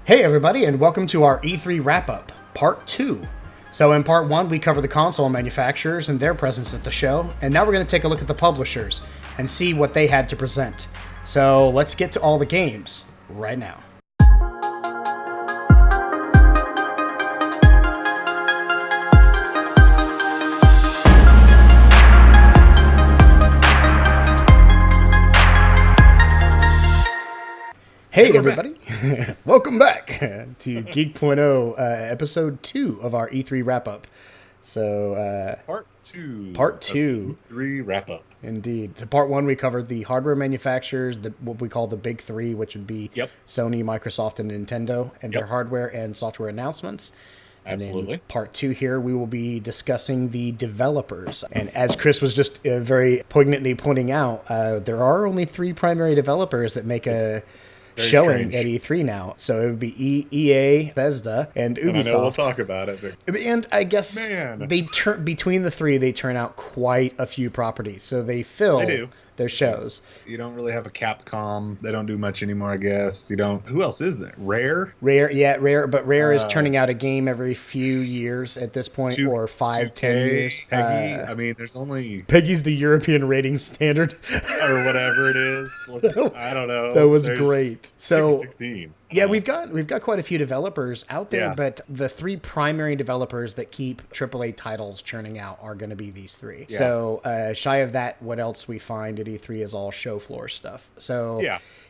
Hey everybody, and welcome to our E3 wrap-up, Part 2. So in Part 1, we cover the console manufacturers and their presence at the show, and now we're going to take a look at the publishers and see what they had to present. So let's get to all the games right now. Hey everybody, welcome back to Geek.0 episode 2 of our E3 wrap-up. So, Part 2 E3 wrap-up. Indeed. To Part 1 we covered the hardware manufacturers, what we call the big three, which would be Sony, Microsoft, and Nintendo, and their hardware and software announcements. Absolutely. And in Part 2 here, we will be discussing the developers. And as Chris was just very poignantly pointing out, there are only 3 primary developers that make a showing at E3 now. So it would be EA, Bethesda, and Ubisoft. And I know we'll talk about it. But and I guess they between the 3, they turn out quite a few properties. So they fill their shows. You don't really have a Capcom. They don't do much anymore, I guess. You don't. Who else is there? Rare? Rare. But Rare is turning out a game every few years at this point, or 5, 10 years. Peggy. I mean, there's only Peggy's the European rating standard, or whatever it is. I don't know. That was great. So 16. Yeah, we've got quite a few developers out there, but the 3 primary developers that keep AAA titles churning out are going to be these 3. Yeah. So shy of that, what else we find at E3 is all show floor stuff. So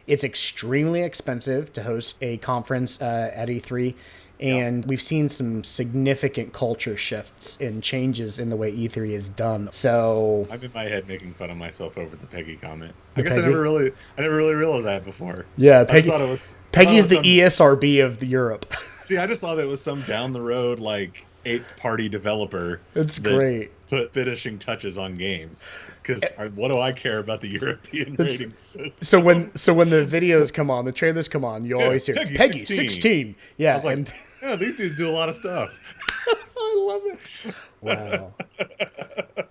it's extremely expensive to host a conference at E3. And we've seen some significant culture shifts and changes in the way E3 is done. So I'm in my head making fun of myself over the Peggy comment. I guess I never really realized that before. Yeah, Peggy's the ESRB of Europe. See, I just thought it was some down the road like 8th party developer. It's great. Put finishing touches on games, because what do I care about the European rating system? So when the videos come on, the trailers come on, you always hear Peggy 16. Yeah, I was like, these dudes do a lot of stuff. I love it. Wow.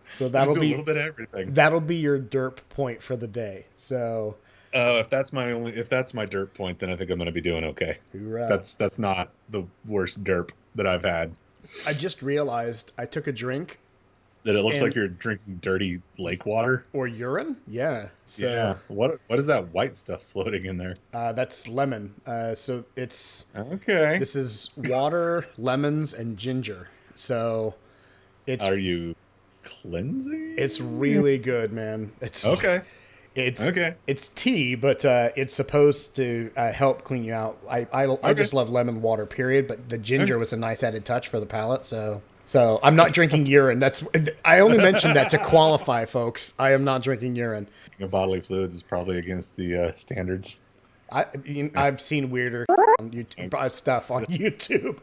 So that'll be a little bit of everything. That'll be your derp point for the day. So if that's my derp point, then I think I'm going to be doing okay. Hoorah. That's not the worst derp that I've had. I just realized I took a drink. That it looks like you're drinking dirty lake water or urine. Yeah. So, yeah. What is that white stuff floating in there? That's lemon. So it's okay. This is water, lemons, and ginger. So it's. Are you cleansing? It's really good, man. It's okay. It's tea, but it's supposed to help clean you out. I just love lemon water, period. But the ginger was a nice added touch for the palate. So I'm not drinking urine. I only mentioned that to qualify, folks. I am not drinking urine. Bodily fluids is probably against the standards. I've seen weirder on YouTube, stuff on YouTube,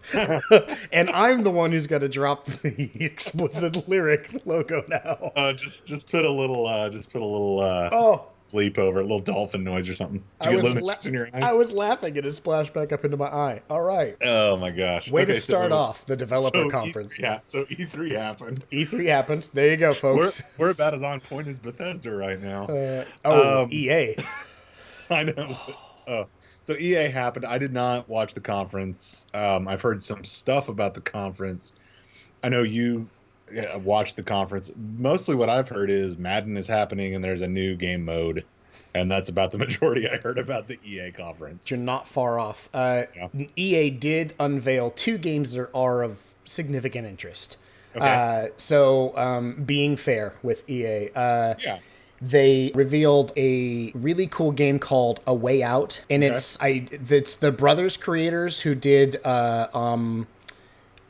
and I'm the one who's got to drop the explicit lyric logo now. Just put a little bleep over, a little dolphin noise or something. I was laughing and it splashed back up into my eye. All right. Oh my gosh. Way to start off the developer conference. So E3 happened. E3 happened. There you go, folks. We're about as on point as Bethesda right now. EA. I know. So EA happened. I did not watch the conference. I've heard some stuff about the conference. I know you watched the conference. Mostly what I've heard is Madden is happening and there's a new game mode. And that's about the majority I heard about the EA conference. You're not far off. EA did unveil 2 games that are of significant interest. Okay. Being fair with EA. They revealed a really cool game called A Way Out, and it's the brothers creators who did oh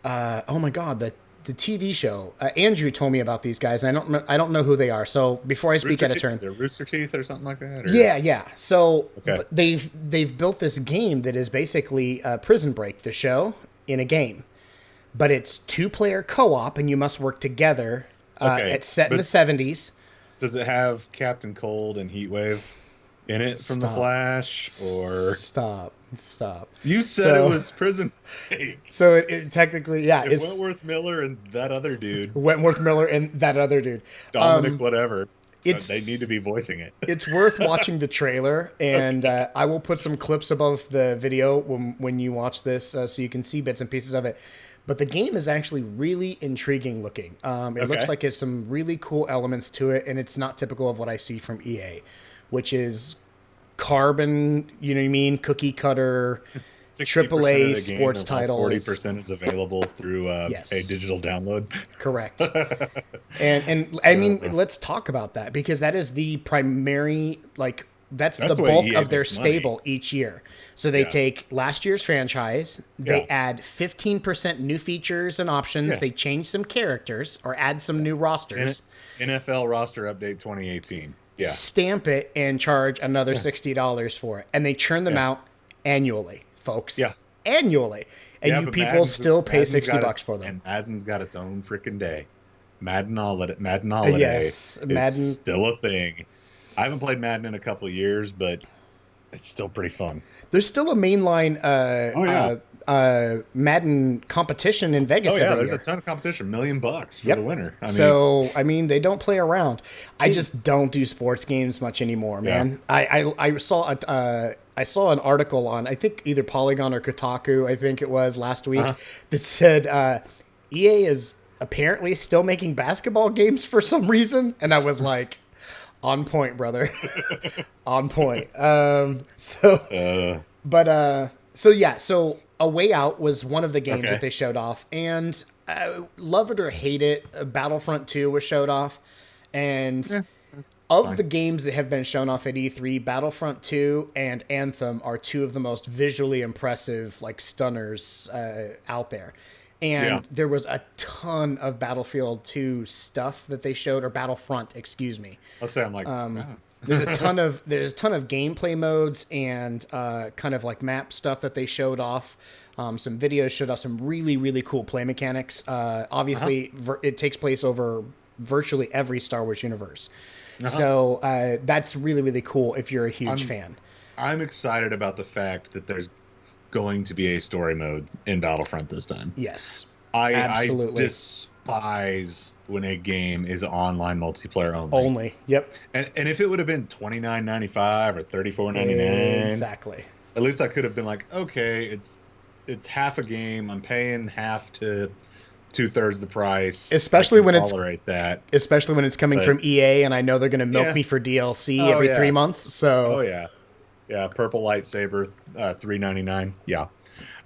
my god, the TV show. Andrew told me about these guys, and I don't know who they are. So before I speak out of turn, Rooster Teeth or something like that. Or? Yeah. So they've built this game that is basically Prison Break, the show, in a game, but it's 2-player co-op, and you must work together. It's set in the 70s. Does it have Captain Cold and Heatwave in it from The Flash? Or Stop. You said it was Prison Break. So it technically, it's Wentworth Miller and that other dude. Dominic whatever. They need to be voicing it. It's worth watching the trailer, and I will put some clips above the video when you watch this, so you can see bits and pieces of it. But the game is actually really intriguing looking. It looks like it's some really cool elements to it, and it's not typical of what I see from EA, which is carbon, you know what I mean, cookie cutter, AAA sports titles. 40% is available through a digital download. Correct. and I mean, let's talk about that, because that is the primary, like, that's the bulk of their stable each year. So they take last year's franchise, they add 15% new features and options, they change some characters or add some new rosters. NFL roster update 2018. Yeah. Stamp it and charge another $60 for it. And they churn them out annually, folks. Yeah. Annually. And you people still pay $60 for them. And Madden's got its own freaking day. Madden Holiday is still a thing. I haven't played Madden in a couple of years, but it's still pretty fun. There's still a mainline Madden competition in Vegas. There's a ton of competition. $1 million for the winner. I mean, they don't play around. I just don't do sports games much anymore, man. I saw an article on, I think either Polygon or Kotaku, I think it was last week, that said EA is apparently still making basketball games for some reason, and I was like, on point, brother. On point. So A Way Out was one of the games that they showed off, and love it or hate it, Battlefront 2 was showed off, and the games that have been shown off at E3, Battlefront 2 and Anthem are two of the most visually impressive, like, stunners out there. And there was a ton of Battlefield 2 stuff that they showed, or Battlefront, excuse me. Let's say I'm like, there's a ton of gameplay modes and kind of like map stuff that they showed off. Some videos showed off some really, really cool play mechanics. Obviously, it takes place over virtually every Star Wars universe. So that's really, really cool if you're a huge fan. I'm excited about the fact that there's going to be a story mode in Battlefront this time. Yes, absolutely. I despise when a game is online multiplayer only. Yep. And if it would have been $29.95 or $34.99, exactly, at least I could have been like, okay, it's half a game. I'm paying half to 2/3 the price. Especially when it's coming from EA, and I know they're going to milk me for DLC every 3 months. So yeah, purple lightsaber, $3.99. Yeah.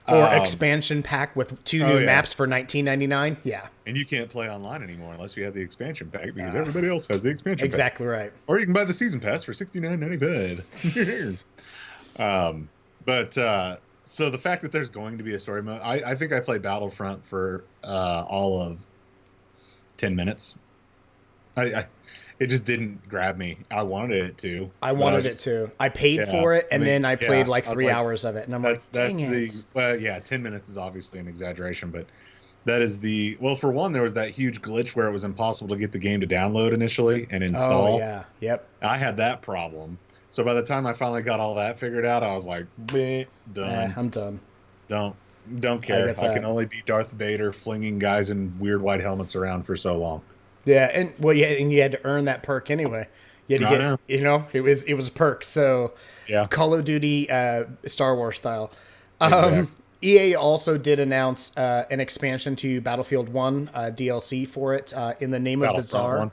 Or expansion pack with 2 new maps for $19.99. Yeah. And you can't play online anymore unless you have the expansion pack, because everybody else has the expansion pack. Exactly right. Or you can buy the season pass for $69.95. So the fact that there's going to be a story mode, I think I played Battlefront for all of 10 minutes. It just didn't grab me. I wanted it to. I paid for it, and then I played like 3 hours of it, and I'm like, dang it. Well, 10 minutes is obviously an exaggeration, but that is for one, there was that huge glitch where it was impossible to get the game to download initially and install. Oh, yeah. Yep. I had that problem. So by the time I finally got all that figured out, I was like, done. I'm done. Don't care. I can only be Darth Vader flinging guys in weird white helmets around for so long. Yeah, and you had to earn that perk anyway. You had to get, it was a perk. So Call of Duty, Star Wars style. Exactly. EA also did announce an expansion to Battlefield 1 DLC for it in the name of the Tsar.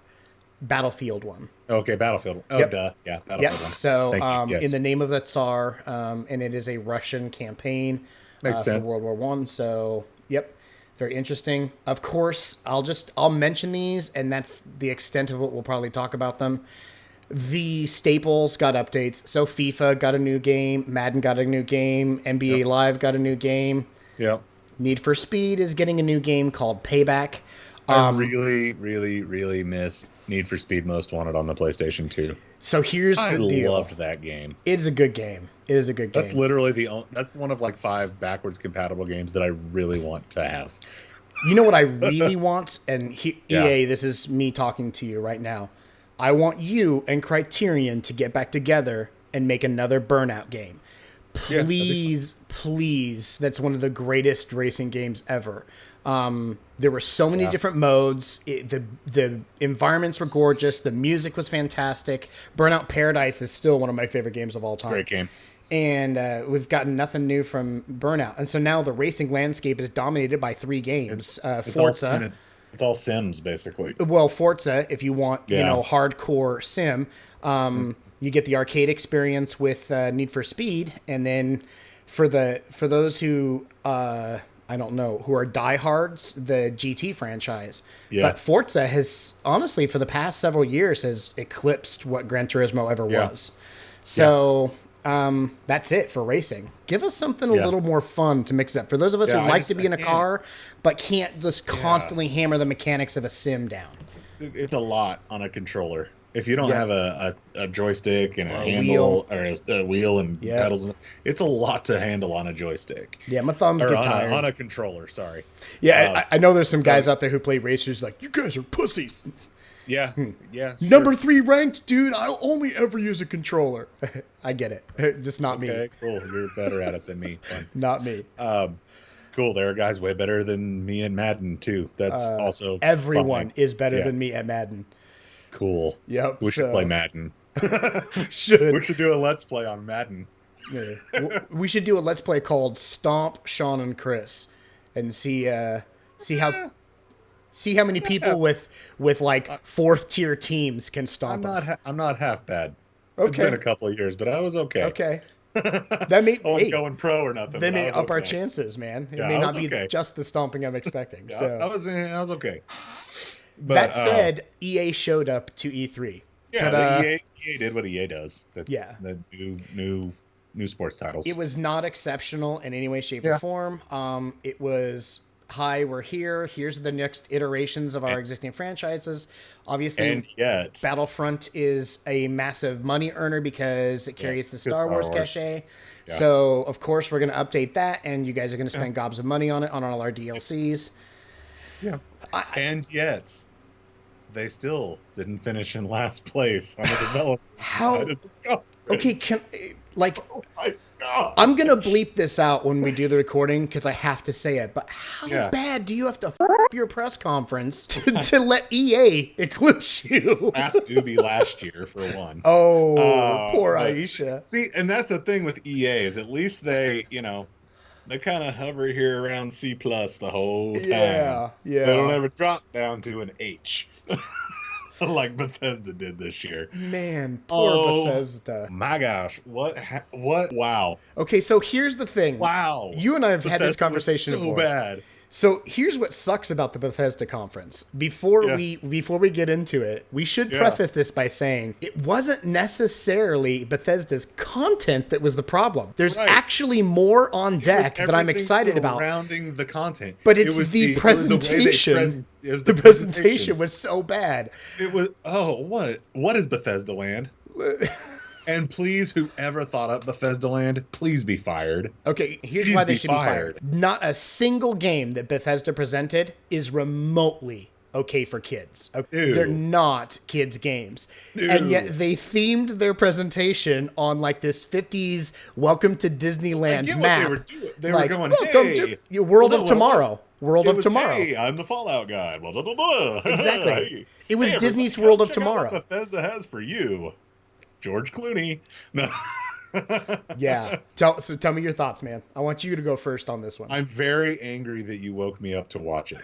Battlefield 1. Okay, Battlefield. Oh, duh. Yeah, Battlefield 1. So in the name of the Tsar, and it is a Russian campaign for World War I. So, very interesting. Of course, I'll mention these, and that's the extent of what we'll probably talk about them. The staples got updates. So FIFA got a new game, Madden got a new game, NBA Live got a new game. Yep. Need for Speed is getting a new game called Payback. I really, really, really miss Need for Speed Most Wanted on the PlayStation 2. So here's the deal. I loved that game. It is a good game. That's literally that's one of like 5 backwards compatible games that I really want to have. You know what I really want? And EA, this is me talking to you right now. I want you and Criterion to get back together and make another Burnout game. please, that's one of the greatest racing games ever. There were so many different modes. The environments were gorgeous. The music was fantastic. Burnout Paradise is still one of my favorite games of all time. Great game. And we've gotten nothing new from Burnout. And so now the racing landscape is dominated by 3 games. Forza. It's all Sims, basically. Well, Forza, if you want, hardcore sim, you get the arcade experience with Need for Speed. And then for those who... I don't know, who are diehards, the GT franchise. Yeah. But Forza has, honestly, for the past several years, has eclipsed what Gran Turismo ever was. So that's it for racing. Give us something a little more fun to mix up. For those of us who like to be in a car, but can't just constantly hammer the mechanics of a sim down. It's a lot on a controller. If you don't have a joystick and a handle or a wheel and pedals, it's a lot to handle on a joystick. Yeah, my thumbs get tired. On a controller, sorry. Yeah, I know there's some guys out there who play racers like, you guys are pussies. Yeah, yeah. Sure. Number 3 ranked, dude. I'll only ever use a controller. I get it. Just not me. Okay, cool. You're better at it than me. Not me. Cool. There are guys way better than me in Madden, too. That's also everyone is better than me at Madden. Cool. Yep. We should play Madden. We should do a Let's Play on Madden. Yeah. We should do a Let's Play called Stomp Sean and Chris, and see how many people with like 4th tier teams can stomp us. I'm not half bad. Okay. It's been a couple of years, but I was okay. Okay. That may I wasn't going pro or nothing. They may up our chances, man. It may not be just the stomping I'm expecting. Yeah, so I was okay. But, that said, EA showed up to E3. Yeah, EA did what EA does. The new sports titles. It was not exceptional in any way, shape, or form. It was, hi, we're here. Here's the next iterations of our existing franchises. Obviously, and yet, Battlefront is a massive money earner because it carries the Star Wars cachet. Yeah. So, of course, we're going to update that, and you guys are going to spend gobs of money on it, on all our DLCs. Yeah. And yet, they still didn't finish in last place on the development side of the conference. Okay, oh my God. I'm going to bleep this out when we do the recording because I have to say it, but how bad do you have to f*** your press conference to let EA eclipse you? Ask Ubi last year, for one. Oh, poor Aisha. See, and that's the thing with EA is at least they, they kind of hover here around C+ the whole time. Yeah. They don't ever drop down to an H. Like Bethesda did this year. Man, poor Bethesda. My gosh. What? Wow. Okay, so here's the thing. Wow. You and I have had this conversation before. Bad. So here's what sucks about the Bethesda conference. Before we get into it, we should preface this by saying it wasn't necessarily Bethesda's content that was the problem. There's actually more on deck that I'm excited about. Surrounding the content. But it's the presentation. The presentation was so bad. It was what is Bethesda Land? And please, whoever thought up Bethesda Land, please be fired. Okay, here's why they should be fired. Not a single game that Bethesda presented is remotely okay for kids. Okay? They're not kids' games. And yet they themed their presentation on like this 50s Welcome to Disneyland map. They were going, hey, to World of Tomorrow. World of Tomorrow. Hey, I'm the Fallout guy. Blah, blah, blah, blah. Exactly. It was Disney's World of Tomorrow. What Bethesda has for you. George Clooney. No. Yeah. Tell me your thoughts, man. I want you to go first on this one. I'm very angry that you woke me up to watch it.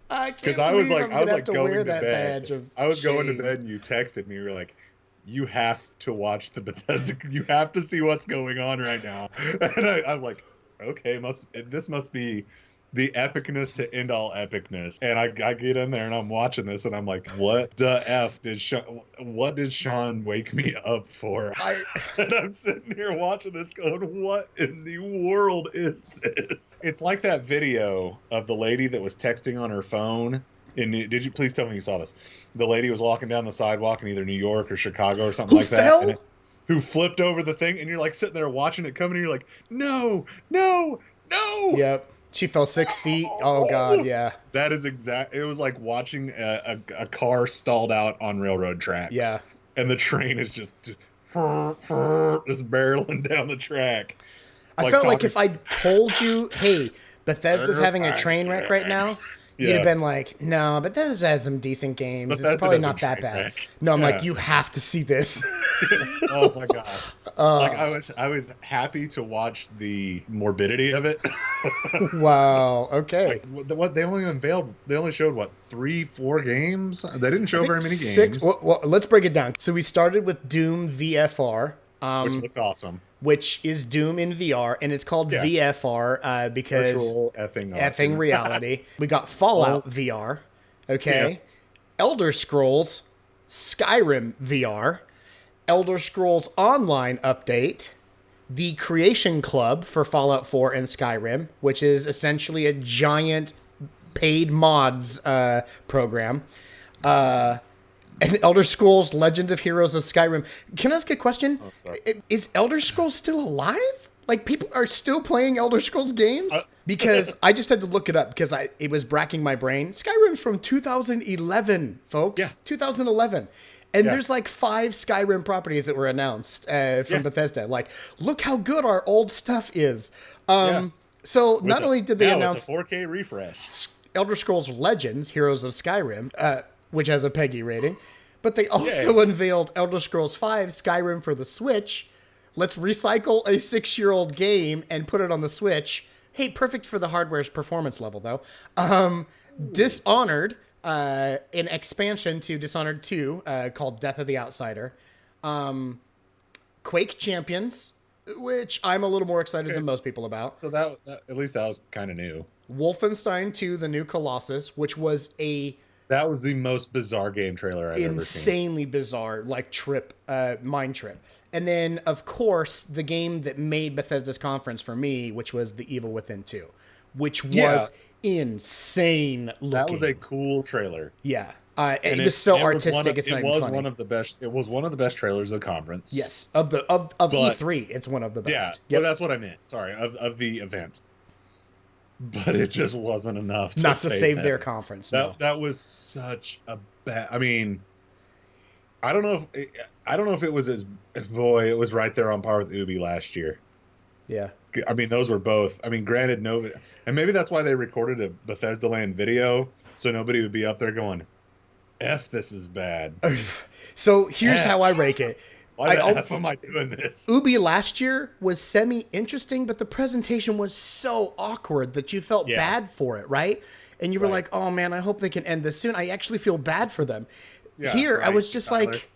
Because I was like going to bed. I was going to bed and you texted me. You were like, you have to watch the Bethesda. You have to see what's going on right now. And I'm like, okay, this must be the epicness to end all epicness. And I get in there and I'm watching this and I'm like, what the F did Sean wake me up for? And I'm sitting here watching this going, what in the world is this? It's like that video of the lady that was texting on her phone. Did you please tell me you saw this? The lady was walking down the sidewalk in either New York or Chicago or something like that. And who flipped over the thing and you're like sitting there watching it come and you're like, no. Yep. She fell 6 feet. Oh God, yeah. That is it was like watching a car stalled out on railroad tracks. Yeah. And the train is just just barreling down the track. I felt like if I told you, hey, Bethesda's having a train wreck right now, you'd have been like, no, Bethesda has some decent games. Bethesda, it's probably not that bad. Wreck. No, I'm like, you have to see this. Oh my god! Like I was happy to watch the morbidity of it. Wow. Okay. Like, what they only unveiled? They only showed what 3-4 games. They didn't show very many games. Well, let's break it down. So we started with Doom VFR. Which looked awesome. Which is Doom in VR, and it's called VFR because virtual effing reality. We got Fallout VR, okay? Yeah. Elder Scrolls, Skyrim VR, Elder Scrolls Online update, the Creation Club for Fallout 4 and Skyrim, which is essentially a giant paid mods program. And Elder Scrolls Legend of Heroes of Skyrim. Can I ask a question? Is Elder Scrolls still alive? Like, people are still playing Elder Scrolls games? Because I just had to look it up because it was bracking my brain. Skyrim's from 2011, folks. Yeah. 2011. And there's like 5 Skyrim properties that were announced from Bethesda. Like, look how good our old stuff is. So not only did they announce with the 4K refresh, Elder Scrolls Legends, Heroes of Skyrim, which has a PEGI rating, but they also unveiled Elder Scrolls V, Skyrim for the Switch. Let's recycle a 6-year-old game and put it on the Switch. Hey, perfect for the hardware's performance level, though. Dishonored, an expansion to Dishonored 2 called Death of the Outsider. Quake Champions, which I'm a little more excited than most people about. So that at least that was kind of new. Wolfenstein 2, The New Colossus, which was that was the most bizarre game trailer I've ever seen. Insanely bizarre, like mind trip. And then, of course, the game that made Bethesda's conference for me, which was The Evil Within 2, which was insane looking. That was a cool trailer. Yeah. It was so artistic. It's not even funny. One of the best. It was one of the best trailers of the conference. Yes, of E3, it's one of the best. Yeah, well, that's what I meant. Sorry, of the event. But it just wasn't enough to save their conference. That was such a bad. I mean, I don't know if it was it was right there on par with Ubi last year. Yeah. I mean, those were both. I mean, granted, and maybe that's why they recorded a Bethesda Land video, so nobody would be up there going, "F, this is bad." So here's how I rake it. Why the F am I doing this? Ubi last year was semi-interesting, but the presentation was so awkward that you felt bad for it, right? And you were like, oh man, I hope they can end this soon. I actually feel bad for them. Yeah, here, I was just like,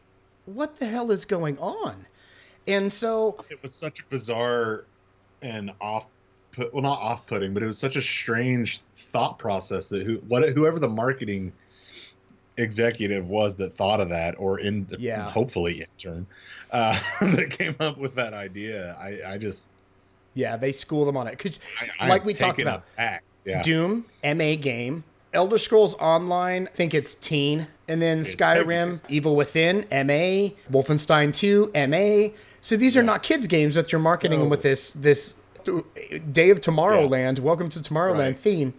what the hell is going on? And so... It was such a bizarre and not off-putting, but it was such a strange thought process that whoever the marketing executive was that thought of that, or hopefully intern that came up with that idea. I just they school them on it because like we talked about Doom MA game, Elder Scrolls Online, I think it's teen, and then Skyrim, Evil Within MA, Wolfenstein 2 MA. So these are not kids games that you're marketing them with this Day of Tomorrowland, Welcome to Tomorrowland theme.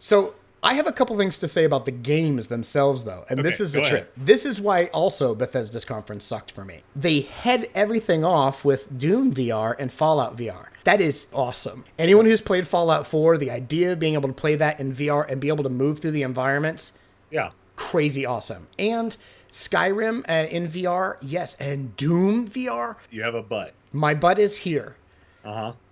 So I have a couple things to say about the games themselves, though, and this is the trip. This is why also Bethesda's conference sucked for me. They head everything off with Doom VR and Fallout VR. That is awesome. Anyone who's played Fallout 4, the idea of being able to play that in VR and be able to move through the environments, crazy awesome. And Skyrim in VR, yes, and Doom VR. You have a butt. My butt is here.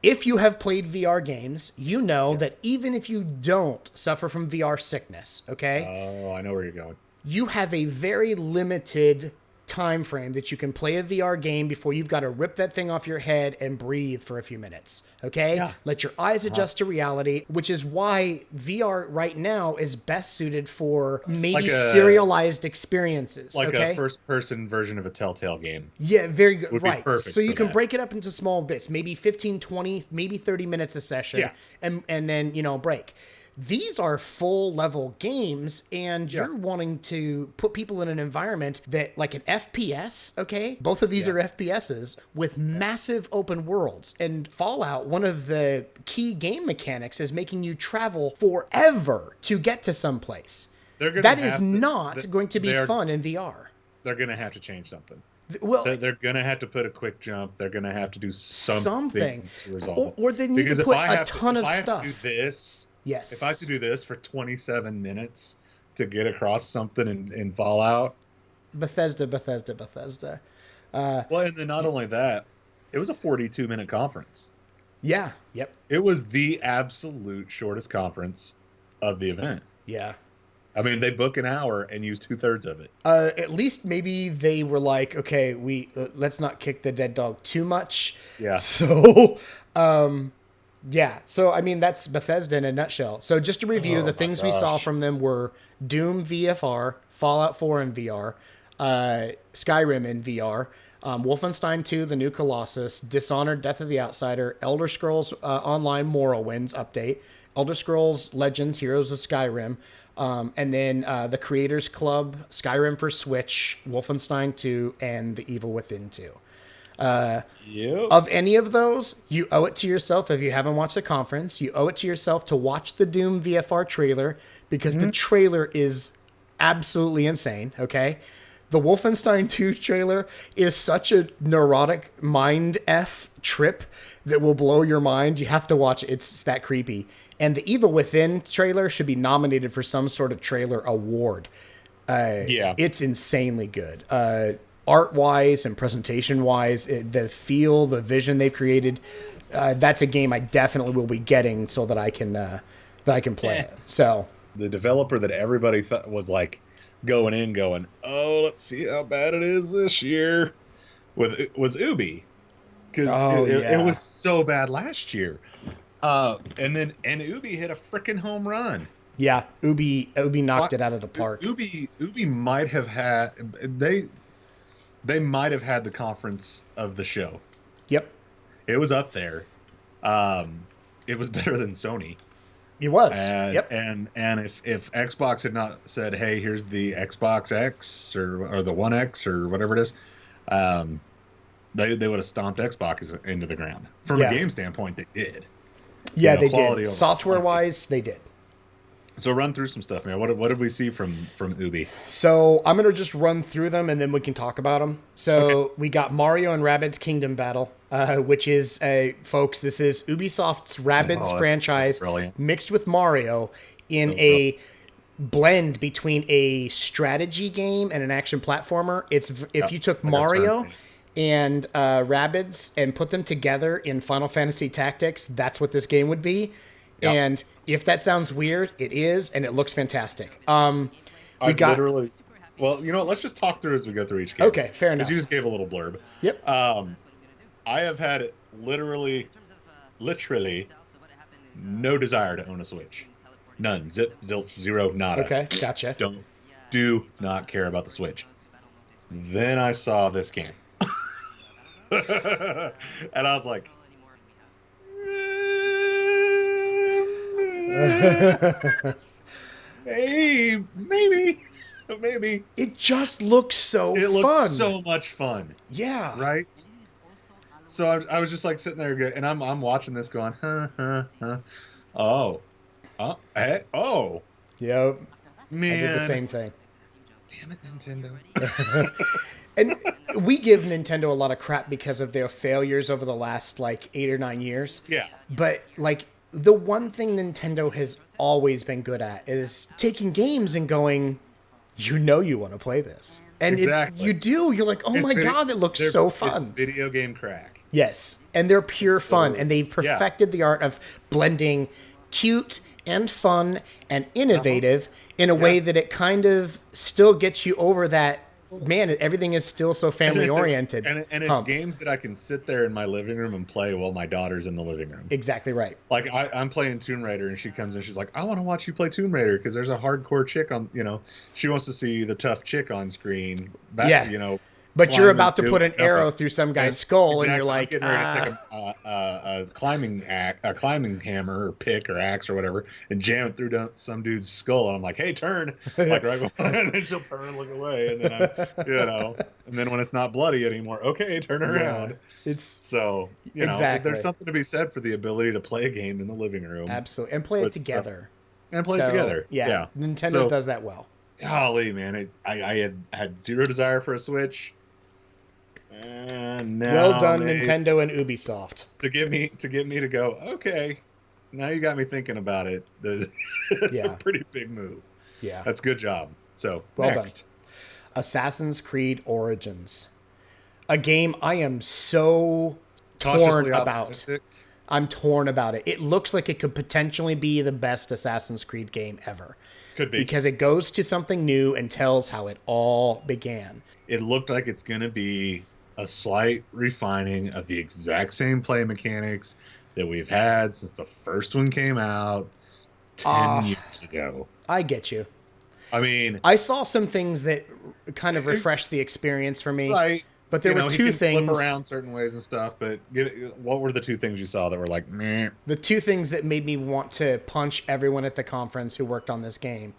If you have played VR games, you know that even if you don't suffer from VR sickness, okay? Oh, I know where you're going. You have a very limited time frame that you can play a VR game before you've got to rip that thing off your head and breathe for a few minutes, okay? Yeah. Let your eyes adjust to reality, which is why VR right now is best suited for maybe serialized experiences, like a first-person version of a Telltale game. Yeah, very good. Would be perfect. So you can break it up into small bits, maybe 15, 20, maybe 30 minutes a session, and then, break. These are full-level games, and you're wanting to put people in an environment that, like an FPS, okay? Both of these are FPSs with massive open worlds. And Fallout, one of the key game mechanics is making you travel forever to get to someplace. That is not going to be fun in VR. They're going to have to change something. Well, they're gonna have to put a quick jump. They're gonna have to do something to resolve it. Or they need to put a ton of stuff. If I have to do this, yes. If I have to do this for 27 minutes to get across something in Fallout, Bethesda. Well, and then not only that, it was a 42-minute conference. Yeah. Yep. It was the absolute shortest conference of the event. Yeah. I mean, they book an hour and use 2/3 of it. At least maybe they were like, okay, we let's not kick the dead dog too much. Yeah. So, yeah. So I mean, that's Bethesda in a nutshell. So just to review, the things we saw from them were Doom VFR, Fallout 4 in VR, Skyrim in VR, Wolfenstein 2: The New Colossus, Dishonored: Death of the Outsider, Elder Scrolls Online Morrowind's update, Elder Scrolls Legends: Heroes of Skyrim. And then the Creators Club, Skyrim for Switch, Wolfenstein 2, and The Evil Within 2. Of any of those, you owe it to yourself, if you haven't watched the conference, you owe it to yourself to watch the Doom VFR trailer, because the trailer is absolutely insane, okay? The Wolfenstein 2 trailer is such a neurotic mind F trip that will blow your mind. You have to watch it. It's that creepy. And the Evil Within trailer should be nominated for some sort of trailer award. It's insanely good. Art-wise and presentation-wise, the feel, the vision they've created, that's a game I definitely will be getting so that I can play it. So the developer that everybody thought was like going, oh, let's see how bad it is this year, was Ubi, because it was so bad last year. And Ubi hit a freaking home run. Yeah, Ubi knocked it out of the park. Ubi might have had they might have had the conference of the show. Yep, it was up there. It was better than Sony. It was. And if Xbox had not said, hey, here's the Xbox X or the One X or whatever it is, they would have stomped Xbox into the ground. From a game standpoint, they did. Yeah, they did. Software-wise, they did. So run through some stuff, man. What did we see from Ubi? So I'm going to just run through them, and then we can talk about them. So we got Mario and Rabbids Kingdom Battle, which is, folks, this is Ubisoft's Rabbids franchise so mixed with Mario in a blend between a strategy game and an action platformer. It's if you took Mario and Rabbids and put them together in Final Fantasy Tactics, that's what this game would be. Yep. And if that sounds weird, it is, and it looks fantastic. Well, you know what? Let's just talk through as we go through each game. Okay, fair enough. Because you just gave a little blurb. Yep. I have had literally no desire to own a Switch. None. Zip, zilch, zero, nada. Okay, gotcha. Do not care about the Switch. Then I saw this game. And I was like, maybe. It just looks so fun. It looks so much fun. Yeah. Right? So I was just like sitting there and I'm watching this going, oh. Yep. Man. I did the same thing. Damn it, Nintendo. And we give Nintendo a lot of crap because of their failures over the last 8 or 9 years. Yeah. But the one thing Nintendo has always been good at is taking games and going, you want to play this. And you do. You're like, oh my God, that looks so fun. Video game crack. Yes. And they're pure fun. And they've perfected the art of blending cute and fun and innovative in a way that it kind of still gets you over that, man, everything is still so family oriented. And it's games that I can sit there in my living room and play while my daughter's in the living room. Exactly right. Like I'm playing Tomb Raider and she comes in, she's like, I want to watch you play Tomb Raider because there's a hardcore chick on, she wants to see the tough chick on screen. But you're about to put an arrow through some guy's skull, and you're like, I'm getting ready to take a climbing hammer or pick or axe or whatever and jam it through some dude's skull, and I'm like, hey, turn, like right before, and then she'll turn and look away, and then and then when it's not bloody anymore, okay, turn around. It's so exactly. There's something to be said for the ability to play a game in the living room, absolutely, and play it together. Yeah. Nintendo does that well. Golly, man, I had zero desire for a Switch. Well done, Nintendo and Ubisoft. To get me to go, okay, now you got me thinking about it. That's a pretty big move. Yeah. That's a good job. So, well next. done. Assassin's Creed Origins. A game I am so torn about. I'm torn about it. It looks like it could potentially be the best Assassin's Creed game ever. Could be. Because it goes to something new and tells how it all began. It looked like it's going to be a slight refining of the exact same play mechanics that we've had since the first one came out 10 years ago. I get you. I mean, I saw some things that kind of refreshed the experience for me. Right. But there were two things. Flip around certain ways and stuff. But what were the two things you saw that were like, meh? The two things that made me want to punch everyone at the conference who worked on this game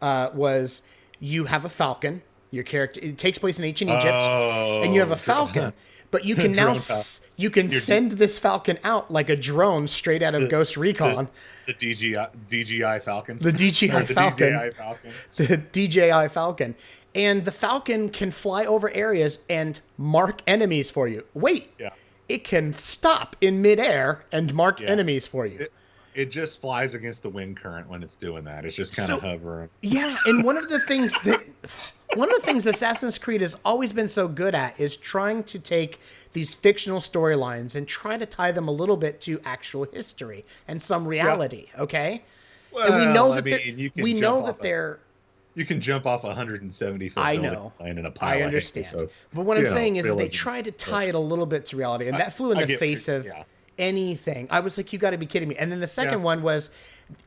was you have a falcon. Your character, it takes place in ancient Egypt, and you have a falcon. But you can now send this falcon out like a drone straight out of Ghost Recon. The DJI Falcon. The DJI Falcon. The DJI Falcon. And the Falcon can fly over areas and mark enemies for you. Wait, it can stop in midair and mark enemies for you. It just flies against the wind current when it's doing that. It's just kind of hovering. Yeah, and one of the things Assassin's Creed has always been so good at is trying to take these fictional storylines and try to tie them a little bit to actual history and some reality. Okay, well, and we know that they're. You can jump off 170 foot building plane in a pile. I understand. So, but what I'm saying is they try to tie it a little bit to reality, and that flew in the face of anything. I was like, you got to be kidding me. And then the second one was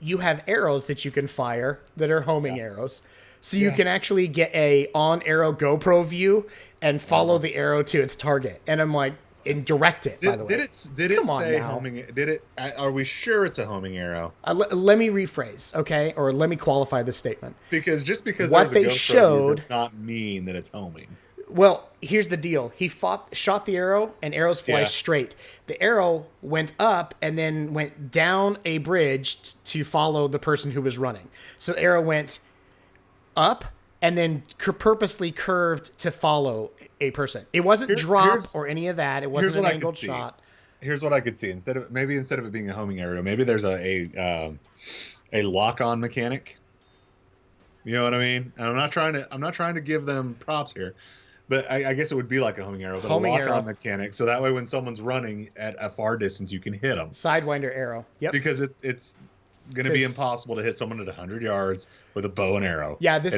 you have arrows that you can fire that are homing arrows. So you can actually get a on-arrow GoPro view and follow the arrow to its target. And I'm like, and direct it, by the way. Did it say homing? Did it? Are we sure it's a homing arrow? Let me rephrase, okay? Or let me qualify this statement. Because just because what they showed does not mean that it's homing. Well, here's the deal. He shot the arrow, and arrows fly straight. The arrow went up and then went down a bridge to follow the person who was running. So the arrow went up and then purposely curved to follow a person. It wasn't drop or any of that. It wasn't an angled shot. Here's what I could see. Instead of it being a homing arrow, maybe there's a lock-on mechanic. You know what I mean? And I'm not trying to give them props here, but I guess it would be like a homing arrow, but a lock-on mechanic. So that way, when someone's running at a far distance, you can hit them. Sidewinder arrow. Yep. Because it's going to be impossible to hit someone at 100 yards with a bow and arrow. Yeah, this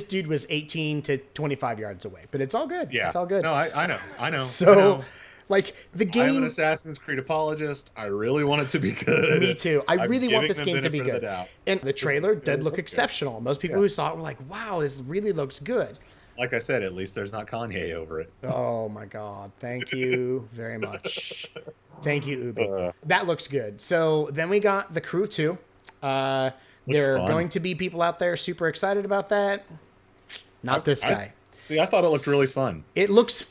dude was 18 to 25 yards away, but it's all good. Yeah, it's all good. No, I know. So, like the game. I'm an Assassin's Creed apologist. I really want it to be good. Me too. I really want this game to be good. And the trailer did look exceptional. Most people who saw it were like, "Wow, this really looks good." Like I said, at least there's not Kanye over it. Oh my God! Thank you very much. Thank you, Ubi. That looks good. So then we got The Crew 2. There are going to be people out there super excited about that. Not this guy. See, I thought it looked really fun. It looks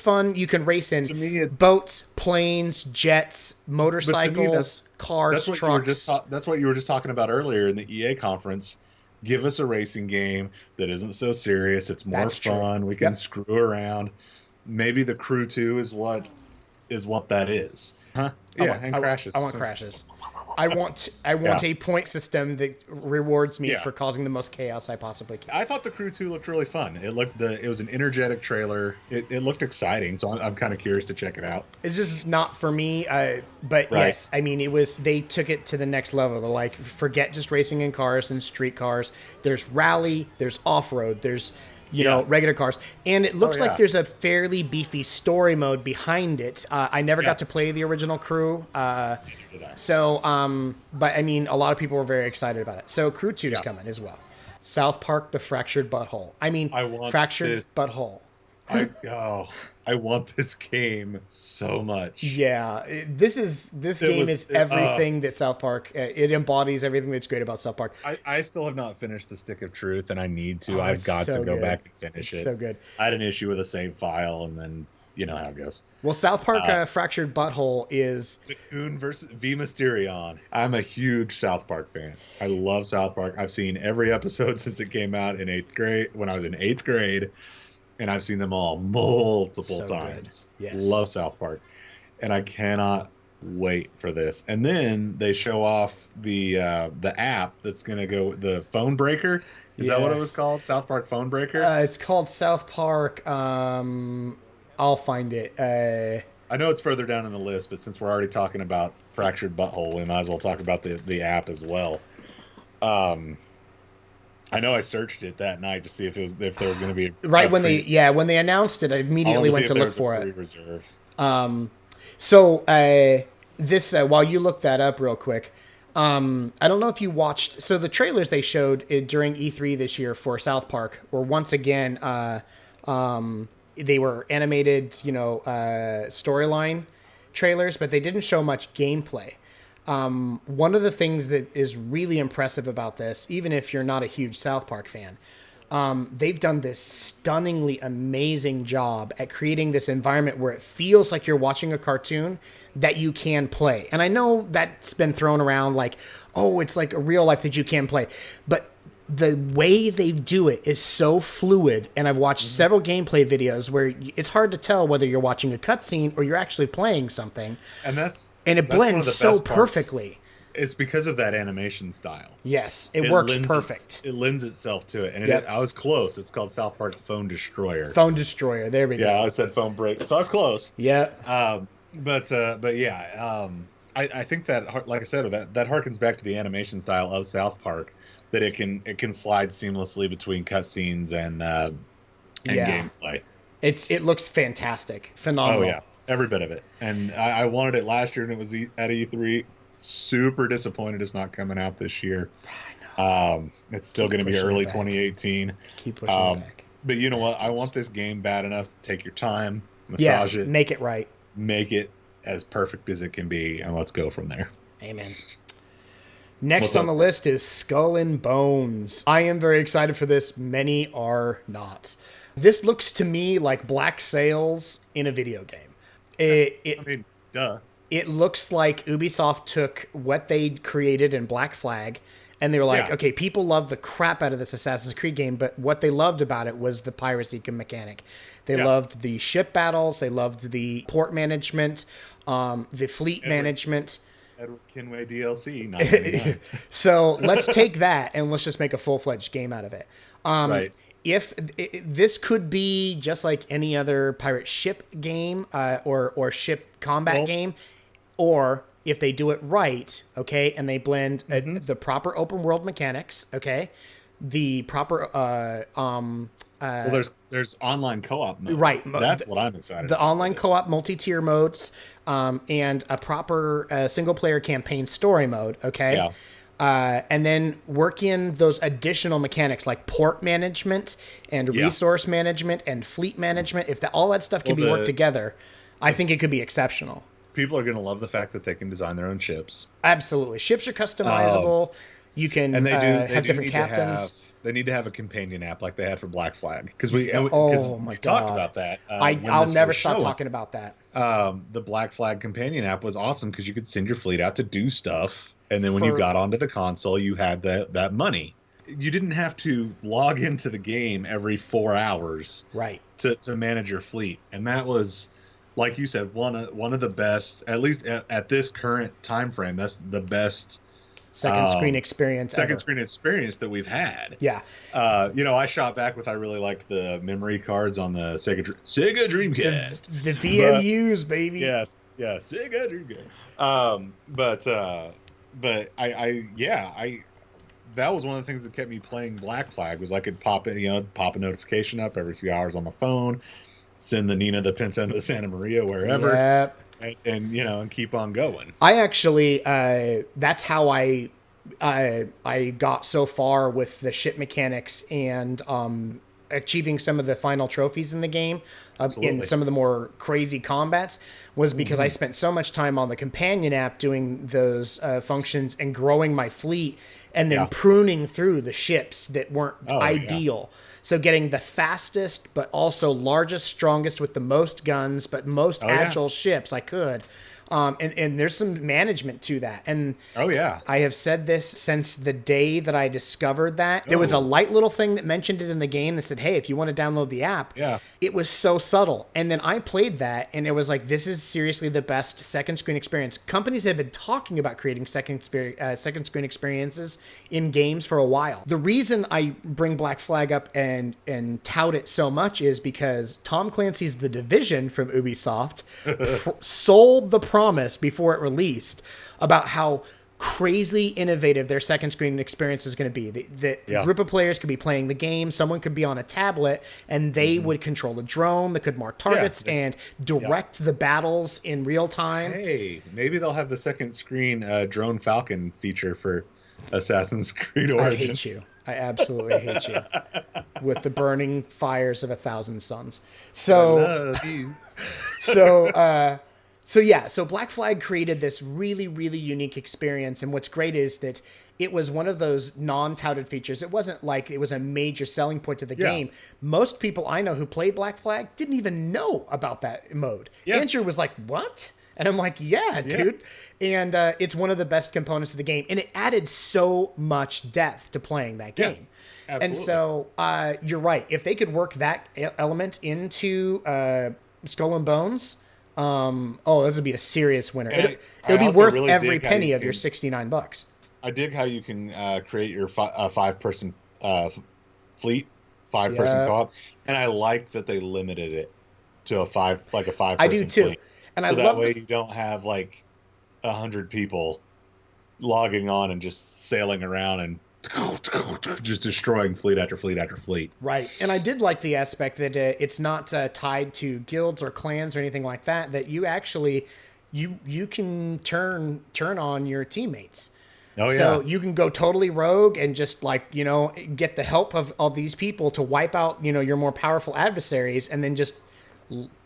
fun. You can race in boats, planes, jets, motorcycles, cars, trucks. That's what you were just talking about earlier in the EA conference. Give us a racing game that isn't so serious. It's more fun. We can screw around. Maybe The Crew 2 is what that is. Huh? Yeah, and crashes. I want crashes. I want a point system that rewards me for causing the most chaos I possibly can. I thought The Crew 2 looked really fun. It was an energetic trailer. It looked exciting, so I'm kind of curious to check it out. It's just not for me, but yes, I mean they took it to the next level. They're like, forget just racing in cars and street cars. There's rally, there's off-road, there's regular cars. And it looks like there's a fairly beefy story mode behind it. I never got to play the original Crew. But I mean, a lot of people were very excited about it. So Crew 2 is coming as well. South Park, The Fractured Butthole. Fractured Butthole. I want this game so much. Yeah, this game is everything that South Park. It embodies everything that's great about South Park. I still have not finished the Stick of Truth, and I need to. I've got to go back and finish it. So good. I had an issue with a save file, and then you know how it goes. Well, South Park Fractured Butthole is Cocoon versus V Mysterion. I'm a huge South Park fan. I love South Park. I've seen every episode since it came out in 8th grade. When I was in 8th grade. and I've seen them all multiple times. Yes. Love South Park, and I cannot wait for this. And then they show off the app that's gonna go, the phone breaker. Is that what it was called? South Park Phone Breaker? It's called South Park. I'll find it. I know it's further down in the list, but since we're already talking about Fractured Butthole, we might as well talk about the app as well. I know I searched it that night to see if there was going to be when they announced it, I immediately went to look for it. Reserve. This while you look that up real quick. I don't know if you watched. So the trailers they showed during E3 this year for South Park were once again, they were animated, storyline trailers, but they didn't show much gameplay. One of the things that is really impressive about this, even if you're not a huge South Park fan, they've done this stunningly amazing job at creating this environment where it feels like you're watching a cartoon that you can play. And I know that's been thrown around like, oh, it's like a real life that you can play. But the way they do it is so fluid. And I've watched several gameplay videos where it's hard to tell whether you're watching a cutscene or you're actually playing something. And it blends so perfectly. It's because of that animation style. Yes, it works perfect. It lends itself to it. And I was close. It's called South Park Phone Destroyer. Phone Destroyer. There we go. Yeah, I said phone break. So I was close. Yeah. But yeah, I think that, like I said, that harkens back to the animation style of South Park, that it can slide seamlessly between cutscenes and gameplay. It looks fantastic. Phenomenal. Oh, yeah. Every bit of it. And I wanted it last year, and it was at E3. Super disappointed it's not coming out this year. I know. It's still going to be early 2018. Keep pushing it back. But you know what? I want this game bad enough. Take your time, massage it, make it right, make it as perfect as it can be, and let's go from there. Amen. Next on the list is Skull and Bones. I am very excited for this. Many are not. This looks to me like Black Sails in a video game. I mean, duh. It looks like Ubisoft took what they created in Black Flag, and they were like, okay, people love the crap out of this Assassin's Creed game, but what they loved about it was the piracy mechanic. They loved the ship battles. They loved the port management, the fleet management. Edward Kenway DLC. So let's take that and let's just make a full-fledged game out of it. Right. If this could be just like any other pirate ship game or ship combat game, or if they do it right, okay, and they blend the proper open world mechanics, okay, the proper well, there's online co-op mode. Right. That's what I'm excited the about. The online co-op multi-tier modes, and a proper single player campaign story mode, okay? Yeah. And then work in those additional mechanics like port management and resource management and fleet management. If all that stuff can be worked together, I think it could be exceptional. People are going to love the fact that they can design their own ships. Absolutely. Ships are customizable. You can have different captains. They need to have a companion app like they had for Black Flag. Because we talked about that. I'll never stop talking about that. The Black Flag companion app was awesome because you could send your fleet out to do stuff. And then when you got onto the console, you had that money. You didn't have to log into the game every 4 hours, right, to manage your fleet. And that was, like you said, one of the best, at least at this current time frame. That's the best second screen experience that we've had. Yeah. I shot back with, I really liked the memory cards on the Sega Dreamcast. The VMUs, baby. Yes, Sega Dreamcast. But I that was one of the things that kept me playing Black Flag, was I could pop a notification up every few hours on my phone, send the Nina, the Pinta, and the Santa Maria wherever, and keep on going. I actually that's how I got so far with the ship mechanics and achieving some of the final trophies in the game, in some of the more crazy combats, was because I spent so much time on the companion app doing those functions and growing my fleet, and then pruning through the ships that weren't ideal. So getting the fastest, but also largest, strongest, with the most guns, but most agile ships I could. And there's some management to that. And I have said this since the day that I discovered that. There was a light little thing that mentioned it in the game that said, hey, if you want to download the app, it was so subtle. And then I played that, and it was like, this is seriously the best second screen experience. Companies have been talking about creating second screen experiences in games for a while. The reason I bring Black Flag up and tout it so much is because Tom Clancy's The Division from Ubisoft sold the promise before it released about how crazily innovative their second screen experience was going to be. The group of players could be playing the game, someone could be on a tablet, and they would control a drone that could mark targets and direct the battles in real time. Hey, maybe they'll have the second screen drone Falcon feature for Assassin's Creed Origins. I hate you. I absolutely hate you. With the burning fires of 1,000 suns. So Black Flag created this really, really unique experience. And what's great is that it was one of those non-touted features. It wasn't like it was a major selling point to the game. Most people I know who play Black Flag didn't even know about that mode. Andrew was like, what? And I'm like, yeah, dude. And it's one of the best components of the game. And it added so much depth to playing that game. Absolutely. And so you're right. If they could work that element into Skull and Bones, this would be a serious winner. It'll be worth really every penny of your $69. I dig how you can create your five-person fleet, five-person co-op. And I like that they limited it to a five-person I do too. Fleet. And so that way you don't have like 100 people logging on and just sailing around and just destroying fleet after fleet after fleet. Right. And I did like the aspect that it's not tied to guilds or clans or anything like that, that you actually, you can turn on your teammates. So you can go totally rogue and just get the help of all these people to wipe out, your more powerful adversaries and then just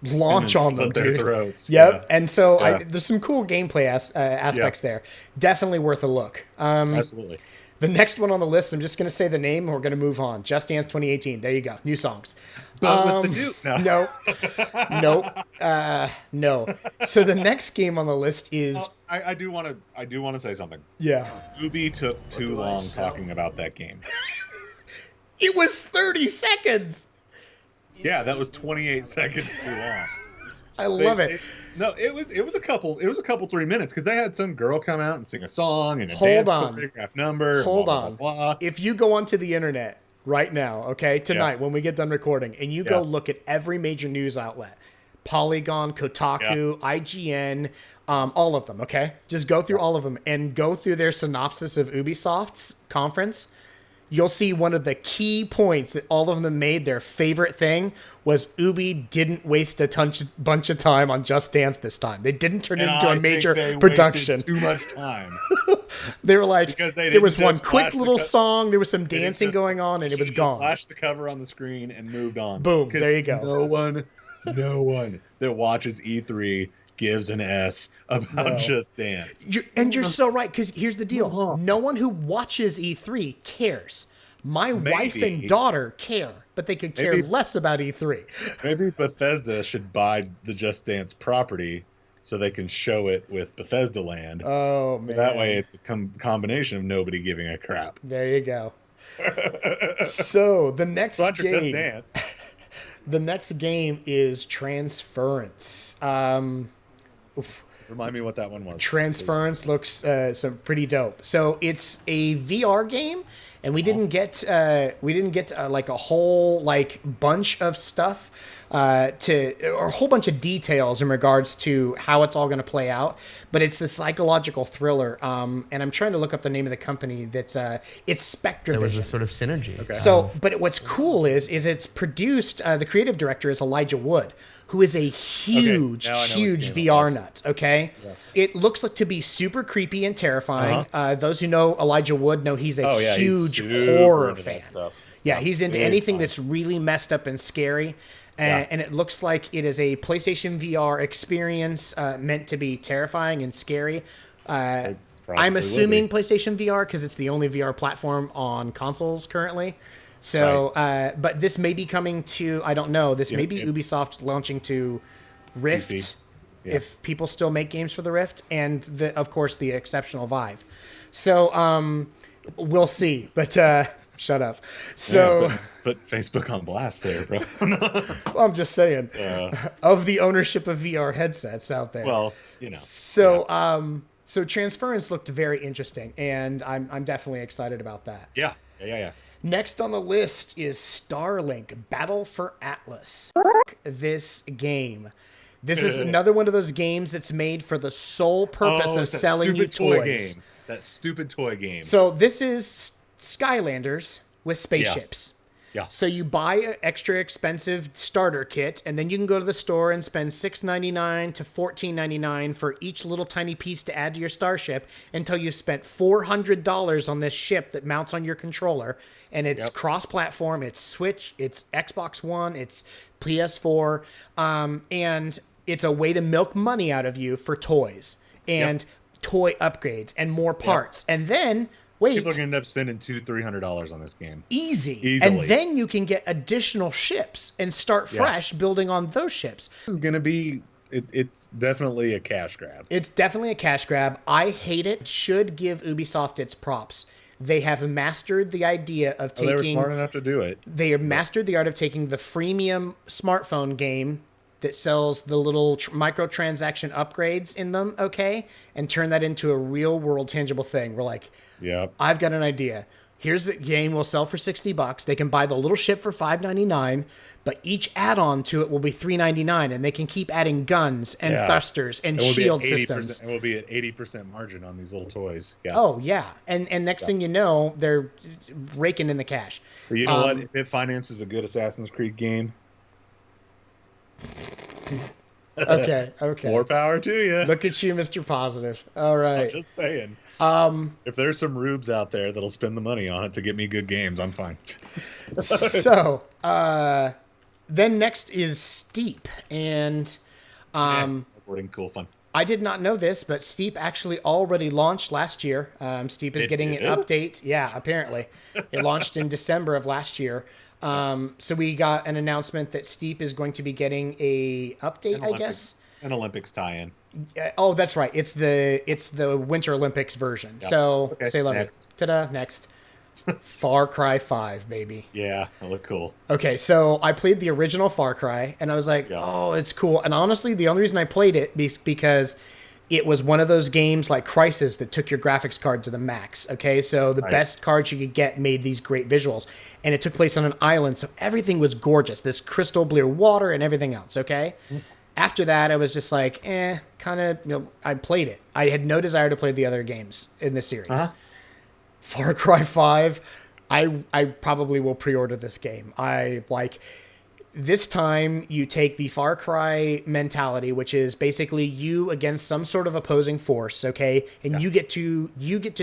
launch on them, dude. Throats. And so there's some cool gameplay aspects there. Definitely worth a look. Absolutely. The next one on the list, I'm just going to say the name and we're going to move on. Just Dance 2018. There you go. New songs. But with the new... No. So the next game on the list is... I do want to say something. Yeah. Ubi took too long talking about that game. It was 30 seconds. Yeah, that was 28 seconds too long. I love it. It was a couple 3 minutes because they had some girl come out and sing a song and a dance choreographed number. Hold blah, on. Blah, blah. If you go onto the internet right now, okay, tonight when we get done recording, and you go look at every major news outlet, Polygon, Kotaku, IGN, all of them, okay? Just go through all of them and go through their synopsis of Ubisoft's conference. You'll see one of the key points that all of them made their favorite thing was Ubi didn't waste a bunch of time on Just Dance this time. They didn't turn it into a major production. Too much time. They were like, there was one quick little song, there was some dancing going on, and it was gone. Flashed the cover on the screen and moved on. Boom, there you go. No one that watches E3 gives an S about Just Dance. You're so right, because here's the deal. No one who watches E3 cares. My wife and daughter care, but they could care less about E3. Maybe Bethesda should buy the Just Dance property so they can show it with Bethesda Land. Oh, man. That way it's a combination of nobody giving a crap. There you go. So the next game... The next game is Transference. Remind me what that one was. Transference looks pretty dope. So it's a VR game, and we didn't get like a whole bunch of stuff or a whole bunch of details in regards to how it's all going to play out. But it's a psychological thriller, and I'm trying to look up the name of the company. It's Spectravision. There was a sort of synergy. Okay. So, but what's cool is it's produced. The creative director is Elijah Wood, who is a huge VR nut. Okay, yes. It looks like to be super creepy and terrifying. Those who know Elijah Wood know he's a huge horror fan. Yeah, he's into anything that's really messed up and scary. And it looks like it is a PlayStation VR experience meant to be terrifying and scary. I'm assuming PlayStation VR because it's the only VR platform on consoles currently. So, but this may be coming to, I don't know, this may be Ubisoft launching to Rift. if people still make games for the Rift, and of course the exceptional Vive. So we'll see. But shut up. So put Facebook on blast there, bro. Well, I'm just saying of the ownership of VR headsets out there. Well, So Transference looked very interesting, and I'm definitely excited about that. Yeah. Next on the list is Starlink Battle for Atlas. This game. This is another one of those games that's made for the sole purpose of selling you toys. That stupid toy game. So this is Skylanders with spaceships. Yeah. So you buy an extra expensive starter kit, and then you can go to the store and spend $6.99 to $14.99 for each little tiny piece to add to your starship until you've spent $400 on this ship that mounts on your controller. And it's cross-platform, it's Switch, it's Xbox One, it's PS4, and it's a way to milk money out of you for toys and toy upgrades and more parts. And then... Wait. People are going to end up spending $200-$300 on this game. Easily. And then you can get additional ships and start fresh building on those ships. This is going to be... It's definitely a cash grab. It's definitely a cash grab. I hate it. Should give Ubisoft its props. They have mastered the idea of taking... they were smart enough to do it. They have mastered the art of taking the freemium smartphone game that sells the little microtransaction upgrades in them, and turn that into a real-world tangible thing. We're like... I've got an idea. Here's a game we'll sell for $60. They can buy the little ship for $5.99, but each add-on to it will be $3.99, and they can keep adding guns and thrusters and shield systems. And we'll be at 80% margin on these little toys. Yeah. Oh yeah, and next thing you know, they're raking in the cash. So you know what? If it finances a good Assassin's Creed game. Okay. More power to you. Look at you, Mr. Positive. All right. I'm just saying. If there's some rubes out there that'll spend the money on it to get me good games, I'm fine. So, then next is Steep, and cool fun. I did not know this, but Steep actually already launched last year. Steep is getting an update. Yeah, apparently. It launched in December of last year. So we got an announcement that Steep is going to be getting a update, I guess. An Olympics tie-in. Oh, that's right. It's the Winter Olympics version. Yep. So say love it. Ta-da, next. Far Cry 5, baby. Yeah, that looked cool. Okay, so I played the original Far Cry, and I was like, oh, it's cool. And honestly, the only reason I played it is because it was one of those games like Crysis that took your graphics card to the max. Okay, so the best cards you could get made these great visuals. And it took place on an island, so everything was gorgeous. This crystal blue water and everything else, okay? After that, I was just like, kind of, I played it. I had no desire to play the other games in the series. Far Cry 5, I probably will pre-order this game. This time you take the Far Cry mentality, which is basically you against some sort of opposing force, okay? And you get to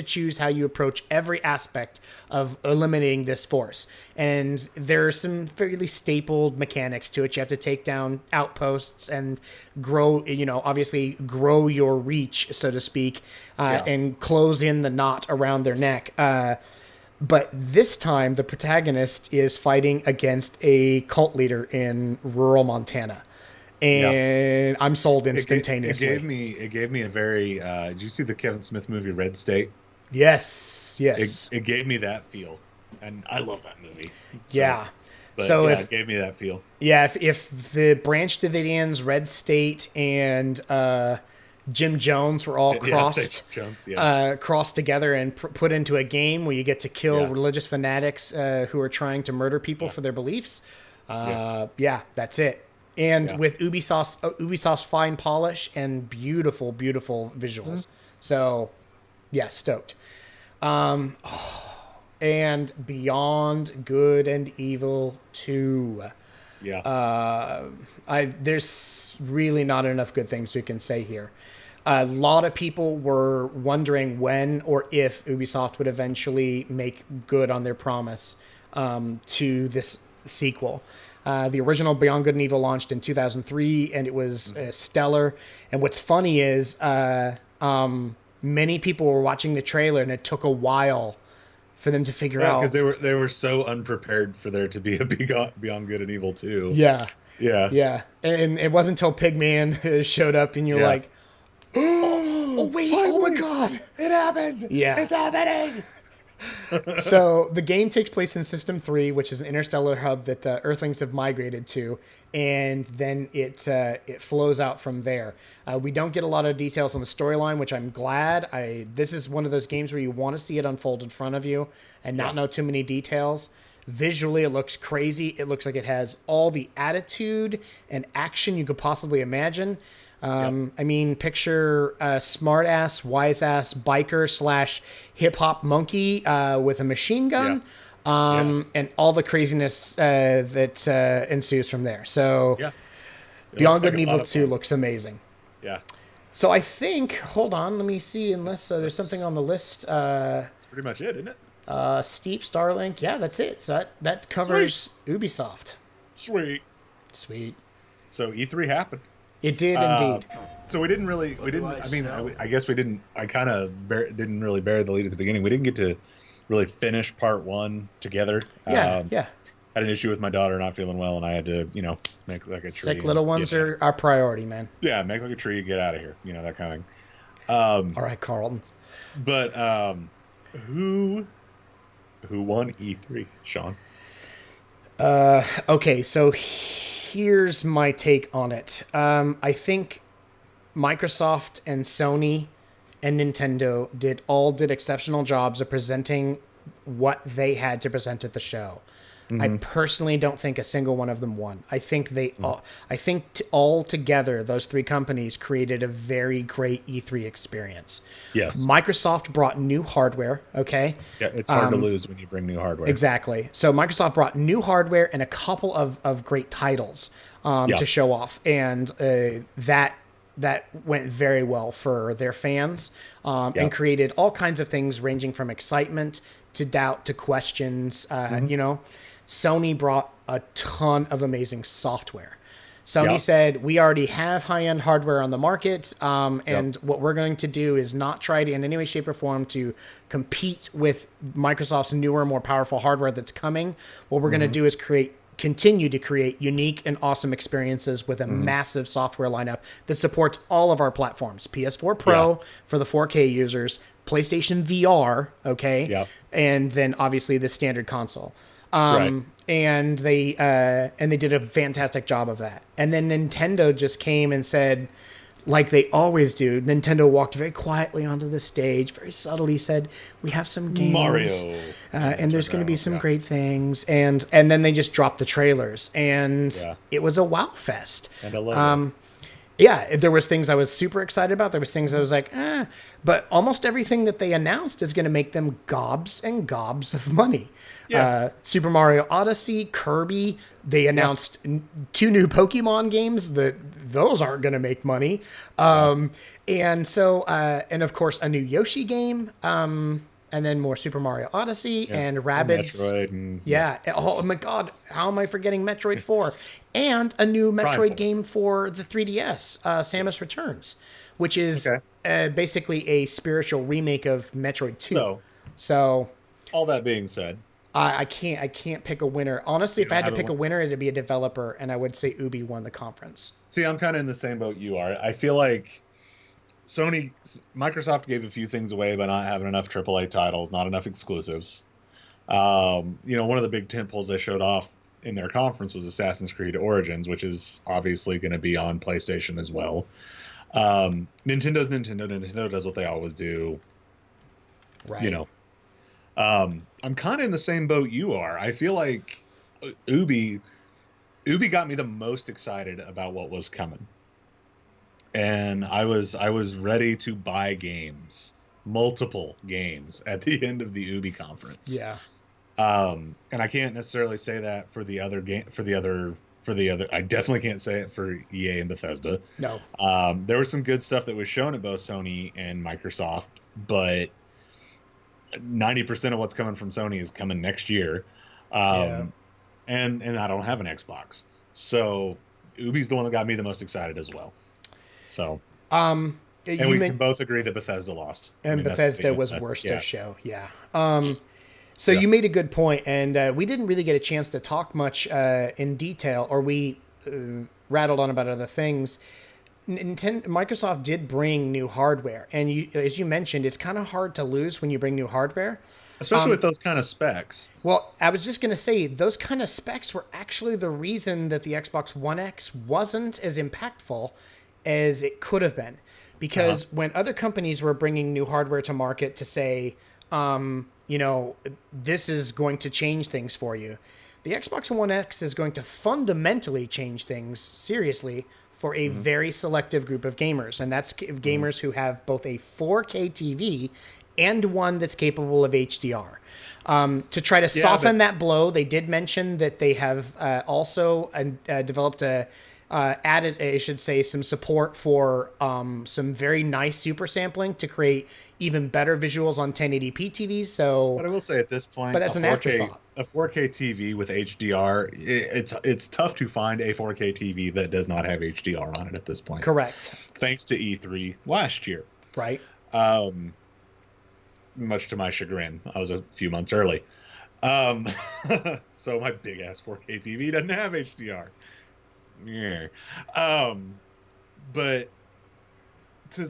choose how you approach every aspect of eliminating this force. And there are some fairly stapled mechanics to it. You have to take down outposts and grow, obviously grow your reach, so to speak, and close in the knot around their neck. But this time, the protagonist is fighting against a cult leader in rural Montana. And I'm sold instantaneously. It gave me a very... did you see the Kevin Smith movie Red State? Yes. It gave me that feel. And I love that movie. It gave me that feel. Yeah, if the Branch Davidians, Red State, and... Jim Jones were all crossed together and put into a game where you get to kill religious fanatics who are trying to murder people for their beliefs. That's it. And with Ubisoft's fine polish and beautiful, beautiful visuals. So, stoked. And Beyond Good and Evil 2. There's really not enough good things we can say here. A lot of people were wondering when or if Ubisoft would eventually make good on their promise to this sequel. The original Beyond Good and Evil launched in 2003, and it was stellar. And what's funny is many people were watching the trailer, and it took a while for them to figure out. Because they were so unprepared for there to be a Beyond Good and Evil 2. Yeah. Yeah. Yeah. And it wasn't until Pigman showed up and you're like, oh wait, finally, oh my God. It happened. Yeah. It's happening. So the game takes place in System 3, which is an interstellar hub that Earthlings have migrated to, and then it flows out from there. We don't get a lot of details on the storyline, which I'm glad. This is one of those games where you want to see it unfold in front of you and not know too many details. Visually, it looks crazy. It looks like it has all the attitude and action you could possibly imagine. I mean, picture a smart-ass, wise-ass biker / hip-hop monkey with a machine gun and all the craziness that ensues from there. So Beyond Good and Evil 2 looks amazing. Yeah. So I think, hold on, let me see, unless there's something on the list. That's pretty much it, isn't it? Steep, Starlink, yeah, that's it. So that covers Ubisoft. Sweet. So E3 happened. It did indeed. So we didn't. I mean, I guess we didn't. I kind of didn't really bear the lead at the beginning. We didn't get to really finish part 1 together. Yeah. Had an issue with my daughter not feeling well, and I had to, make like a tree. Sick little ones are our priority, man. Yeah, make like a tree, get out of here. That kind of thing. All right, Carlton. But who won E3, Sean? Okay, so here's my take on it. I think Microsoft and Sony and Nintendo did exceptional jobs of presenting what they had to present at the show. I personally don't think a single one of them won. I think all together, those three companies created a very great E3 experience. Yes. Microsoft brought new hardware, okay? Yeah, it's hard to lose when you bring new hardware. Exactly. So Microsoft brought new hardware and a couple of great titles to show off. And that went very well for their fans and created all kinds of things ranging from excitement to doubt to questions, Sony brought a ton of amazing software. Sony said, we already have high-end hardware on the market, and what we're going to do is not try to, in any way, shape, or form, to compete with Microsoft's newer, more powerful hardware that's coming. What we're going to do is continue to create unique and awesome experiences with a massive software lineup that supports all of our platforms. PS4 Pro for the 4K users, PlayStation VR, and then obviously the standard console. And they did a fantastic job of that. And then Nintendo just came and said, like they always do, Nintendo walked very quietly onto the stage, very subtly said, we have some games, Mario, and there's going to be some great things. And then they just dropped the trailers, and it was a wow fest. And I love it. There was things I was super excited about. There was things I was like, but almost everything that they announced is going to make them gobs and gobs of money. Super Mario Odyssey, Kirby. They announced 2 new Pokemon games those aren't going to make money. And so, and of course, a new Yoshi game. And then more Super Mario Odyssey and Rabbids. Oh my God. How am I forgetting Metroid 4? And a new Metroid game for the 3DS, Samus Returns, which is basically a spiritual remake of Metroid 2. So all that being said, I can't pick a winner. Honestly, if I had to pick a winner, it'd be a developer, and I would say Ubi won the conference. See, I'm kind of in the same boat you are. I feel like Microsoft gave a few things away by not having enough AAA titles, not enough exclusives. One of the big tentpoles they showed off in their conference was Assassin's Creed Origins, which is obviously going to be on PlayStation as well. Nintendo's Nintendo. Nintendo does what they always do. Right. I'm kind of in the same boat you are. I feel like Ubi got me the most excited about what was coming. And I was ready to buy multiple games at the end of the Ubi conference. Yeah. And I can't necessarily say that for the other I definitely can't say it for EA and Bethesda. No. There was some good stuff that was shown at both Sony and Microsoft, but 90% of what's coming from Sony is coming next year. And I don't have an Xbox. So Ubi's the one that got me the most excited as well. So, and we can both agree that Bethesda lost. And Bethesda was worst of show. Yeah. So you made a good point, and we didn't really get a chance to talk much in detail, or we rattled on about other things. Microsoft did bring new hardware, and as you mentioned, it's kind of hard to lose when you bring new hardware. Especially with those kind of specs. Well, I was just going to say, those kind of specs were actually the reason that the Xbox One X wasn't as impactful as it could have been. Because when other companies were bringing new hardware to market to say, this is going to change things for you, the Xbox One X is going to fundamentally change things seriously for a very selective group of gamers. And that's gamers who have both a 4K TV and one that's capable of HDR. To try to soften that blow, they did mention that they have also developed added, I should say, some support for some very nice super sampling to create even better visuals on 1080p TVs. So, but I will say at this point, but that's an afterthought. A 4K TV with HDR, it's tough to find a 4K TV that does not have HDR on it at this point. Correct. Thanks to E3 last year. Right. Much to my chagrin, I was a few months early. So my big ass 4K TV doesn't have HDR. Yeah. But to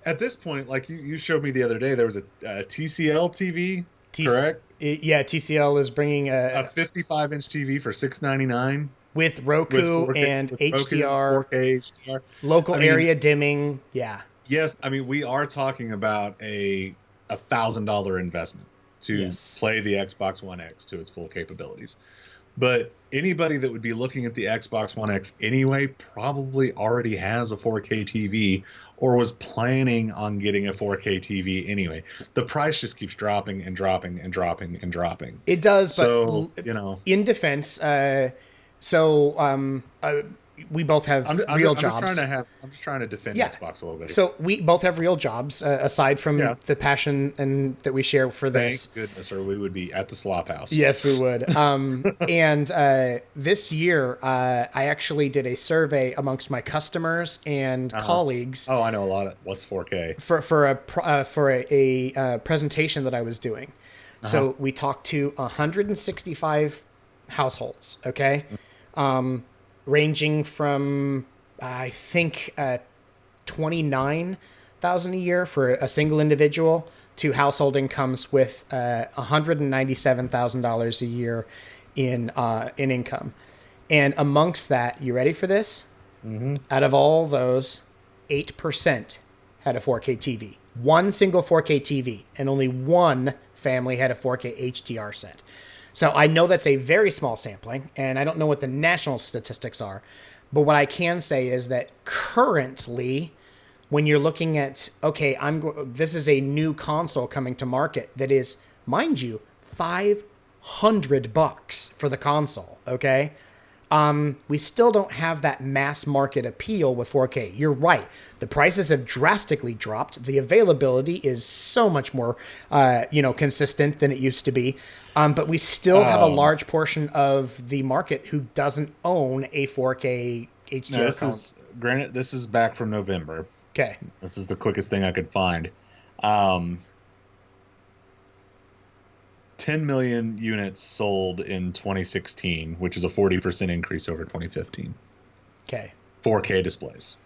at this point, like you showed me the other day, there was a TCL TV, correct? TCL is bringing a 55-inch TV for $699 with Roku and HDR, 4K HDR, local area dimming. Yeah. Yes, I mean, we are talking about a $1,000 investment to play the Xbox One X to its full capabilities. But anybody that would be looking at the Xbox One X anyway probably already has a 4K TV or was planning on getting a 4K TV anyway. The price just keeps dropping and dropping and dropping and dropping. It does, so, but in defense, we both have real jobs. I'm just trying to defend Xbox a little bit. So we both have real jobs, aside from the passion that we share for this. Thank goodness, or we would be at the slop house. Yes, we would. And this year, I actually did a survey amongst my customers and colleagues. Oh, I know a lot of what's 4K for a presentation that I was doing. So we talked to 165 households. Okay. Ranging from, I think, $29,000 a year for a single individual to household incomes with $197,000 a year in income. And amongst that, you ready for this? Out of all those, 8% had a 4K TV. One single 4K TV, and only one family had a 4K HDR set. So I know that's a very small sampling, and I don't know what the national statistics are. But what I can say is that currently, when you're looking at, this is a new console coming to market that is, mind you, $500 for the console, okay? We still don't have that mass market appeal with 4K. You're right. The prices have drastically dropped. The availability is so much more, consistent than it used to be. But we still have a large portion of the market who doesn't own a 4K HDR console. Granted, this is back from November. Okay. This is the quickest thing I could find. 10 million units sold in 2016, which is a 40% increase over 2015. Okay. 4K displays.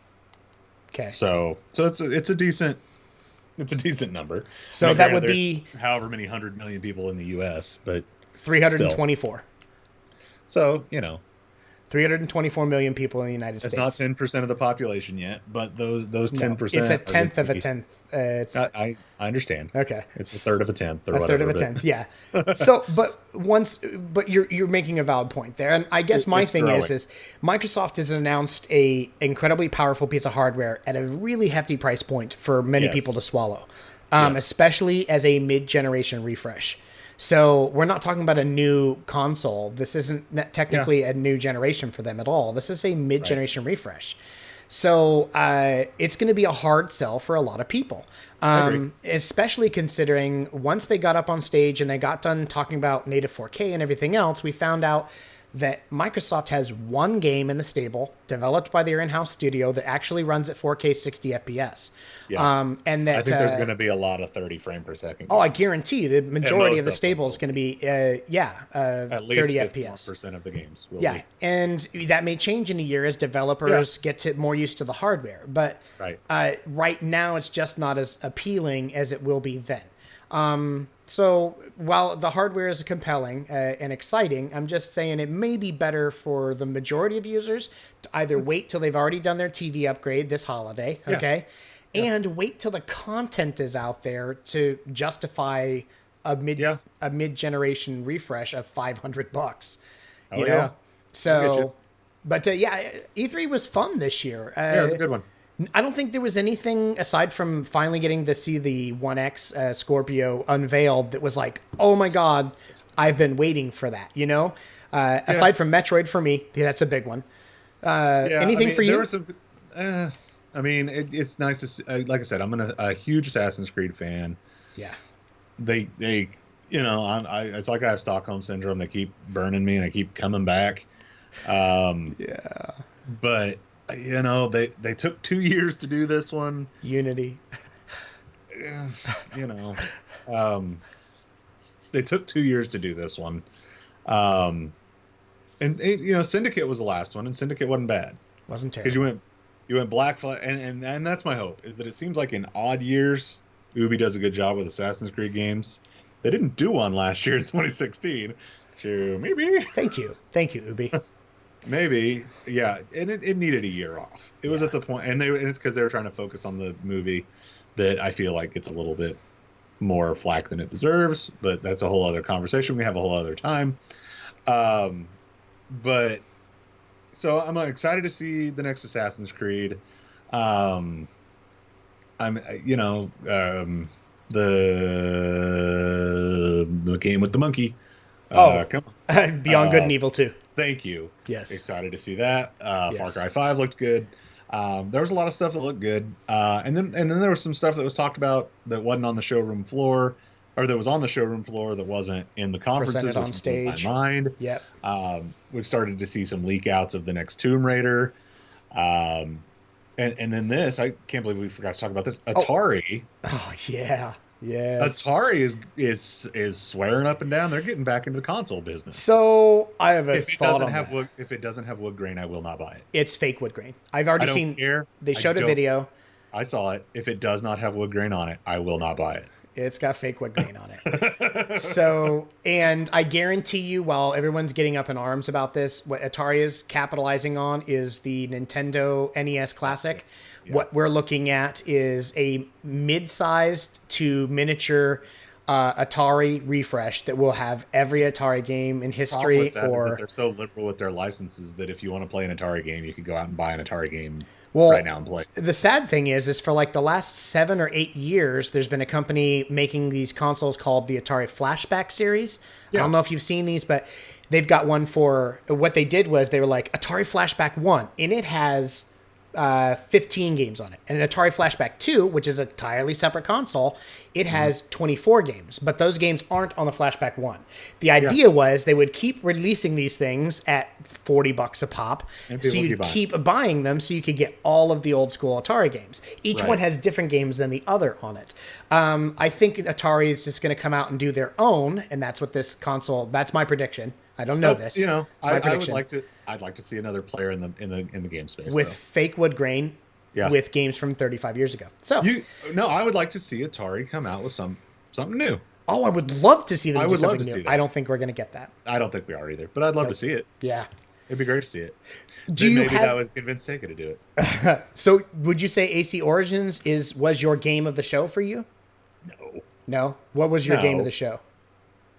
Okay. So it's a decent number. So that would be however many 100 million people in the US, but 324. Still. So, 324 million people in the United States. It's not 10% of the population yet, but those 10%. It's a tenth of a tenth. I understand. Okay. It's a third of a tenth or whatever. A third of a tenth, yeah. So, but you're making a valid point there. And I guess my thing is Microsoft has announced a incredibly powerful piece of hardware at a really hefty price point for many people to swallow, especially as a mid-generation refresh. So we're not talking about a new console. This isn't technically a new generation for them at all. This is a mid-generation refresh. So it's going to be a hard sell for a lot of people, especially considering once they got up on stage and they got done talking about native 4K and everything else, we found out that Microsoft has one game in the stable developed by their in-house studio that actually runs at 4K 60 FPS. Yeah. And that I think there's going to be a lot of 30 frame per second. Oh, I guarantee you the majority of the stable is going to be, at least 30 FPS. % of the games will Yeah, be. and that may change in a year as developers get more used to the hardware. But right now, it's just not as appealing as it will be then. So while the hardware is compelling and exciting, I'm just saying it may be better for the majority of users to either wait till they've already done their TV upgrade this holiday, okay, and wait till the content is out there to justify a mid-generation refresh of $500. You know? So, but E3 was fun this year. It was a good one. I don't think there was anything aside from finally getting to see the 1X Scorpio unveiled that was like, oh my God, I've been waiting for that, you know? Aside from Metroid for me, that's a big one. Anything for you? There were some, it's nice to see, like I said, I'm a huge Assassin's Creed fan. Yeah. They it's like I have Stockholm Syndrome. They keep burning me and I keep coming back. But they took 2 years to do this one. Unity. They took 2 years to do this one. And Syndicate was the last one, and Syndicate wasn't bad. Wasn't terrible. Because you went Black Flag, and that's my hope, is that it seems like in odd years, Ubi does a good job with Assassin's Creed games. They didn't do one last year in 2016. So maybe. Thank you, Ubi. Maybe, yeah, and it needed a year off. It was at the point, and it's because they were trying to focus on the movie that I feel like it's a little bit more flack than it deserves, but that's a whole other conversation. We have a whole other time. But so I'm excited to see the next Assassin's Creed. The game with the monkey. Come on. Beyond Good and Evil 2. Thank you. Yes. Excited to see that. Far Cry 5 looked good. There was a lot of stuff that looked good. And then there was some stuff that was talked about that wasn't on the showroom floor, or that was on the showroom floor that wasn't in the conferences. Presented on stage. My mind. Yep. We've started to see some leak outs of the next Tomb Raider. And then this, I can't believe we forgot to talk about this. Atari. Oh yeah. Yes. Atari is swearing up and down. They're getting back into the console business. So I have a thought on that. If it doesn't have wood grain, I will not buy it. It's fake wood grain. I've already seen. They showed a video. I saw it. If it does not have wood grain on it, I will not buy it. It's got fake wood grain on it. So, and I guarantee you, while everyone's getting up in arms about this, what Atari is capitalizing on is the Nintendo NES Classic. Yeah. What we're looking at is a mid-sized to miniature Atari refresh that will have every Atari game in history. Or they're so liberal with their licenses that if you want to play an Atari game, you could go out and buy an Atari game right now and play. The sad thing is for like the last 7 or 8 years, there's been a company making these consoles called the Atari Flashback series. Yeah. I don't know if you've seen these, but they've got one for what they did was they were like Atari Flashback 1, and it has 15 games on it. And an Atari Flashback 2, which is an entirely separate console, it has 24 games, but those games aren't on the Flashback 1. The idea was they would keep releasing these things at $40 a pop, so you'd keep buying them so you could get all of the old school Atari games. Each one has different games than the other on it. I think Atari is just going to come out and do their own, and that's what this console, that's my prediction. I don't know this. I'd like to see another player in the game space with fake wood grain, with games from 35 years ago. So I would like to see Atari come out with something new. Oh, I would love to see them do something new. I don't think we're going to get that. I don't think we are either, but I'd love to see it. Yeah, it'd be gret to see it. That would convince Sega to do it. So, would you say AC Origins was your game of the show for you? No. What was your game of the show?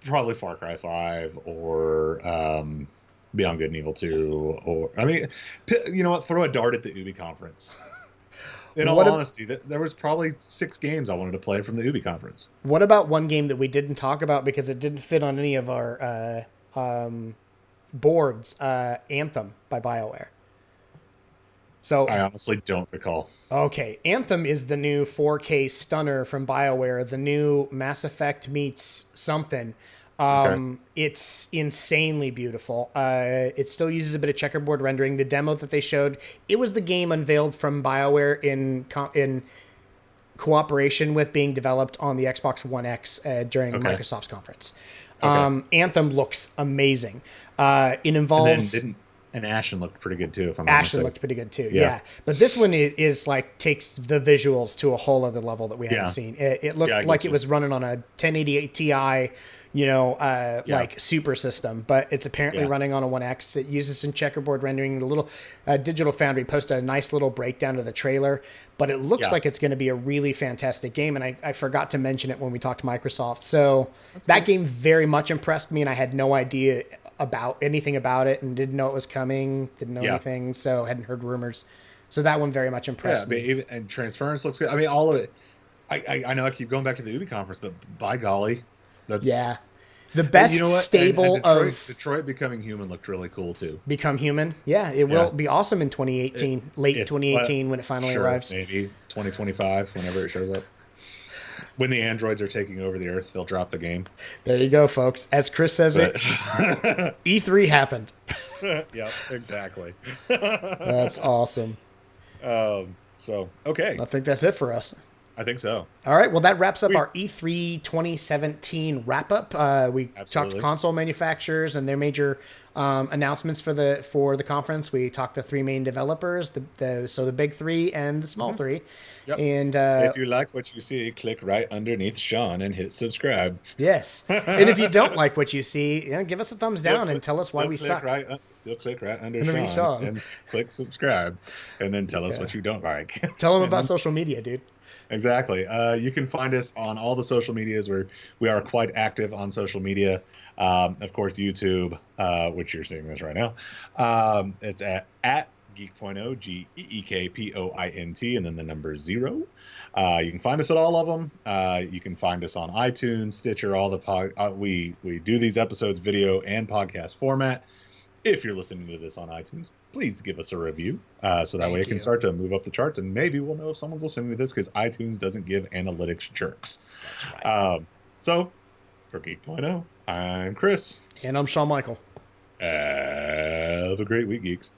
Probably Far Cry 5 or Beyond Good and Evil 2. Or you know what? Throw a dart at the Ubi conference. In all honesty, there was probably 6 games I wanted to play from the Ubi conference. What about one game that we didn't talk about because it didn't fit on any of our boards? Anthem by BioWare. So I honestly don't recall. Okay, Anthem is the new 4K stunner from BioWare, the new Mass Effect meets something. It's insanely beautiful. It still uses a bit of checkerboard rendering. The demo that they showed, it was the game unveiled from BioWare in cooperation with being developed on the Xbox One X during Microsoft's conference. Anthem looks amazing. It involves... And Ashen looked pretty good too. If I'm Ashen looked pretty good too. Yeah. But this one is like takes the visuals to a whole other level that we haven't seen. It looked like it was running on a 1088 Ti, like super system, but it's apparently running on a 1X. It uses some checkerboard rendering. The little Digital Foundry posted a nice little breakdown of the trailer, but it looks like it's going to be a really fantastic game. And I forgot to mention it when we talked to Microsoft. So that game very much impressed me, and I had no idea about anything about it and didn't know it was coming, didn't know anything, so hadn't heard rumors. So that one very much impressed me. And Transference looks good. I mean, all of it. I know I keep going back to the Ubi conference, but by golly, that's the best stable and Detroit Becoming Human looked really cool too. Become Human, it will be awesome in 2018, late 2018 when it finally arrives. Maybe 2025 whenever it shows up. When the androids are taking over the Earth, they'll drop the game. There you go, folks. As Chris says it, E3 happened. Yep, exactly. That's awesome. So, okay. I think that's it for us. I think so. All right. Well, that wraps up our E3 2017 wrap up. We talked to console manufacturers and their major announcements for the conference. We talked to three main developers, the big three and the small three. Yep. And if you like what you see, click right underneath Sean and hit subscribe. Yes. And if you don't like what you see, give us a thumbs down and tell us why we suck. Still click right under Sean and click subscribe, and then tell us what you don't like. Tell them about social media, dude. Exactly. You can find us on all the social medias where we are quite active on social media. Of course, YouTube, which you're seeing this right now. It's at Geek.0, GEEKPOINT, and then the number 0. You can find us at all of them. You can find us on iTunes, Stitcher, all the we do these episodes video and podcast format. If you're listening to this on iTunes, please give us a review so that way it can start to move up the charts, and maybe we'll know if someone's listening to this because iTunes doesn't give analytics jerks. That's right. So for Geek.0, I'm Chris. And I'm Shawn Michael. Have a great week, geeks.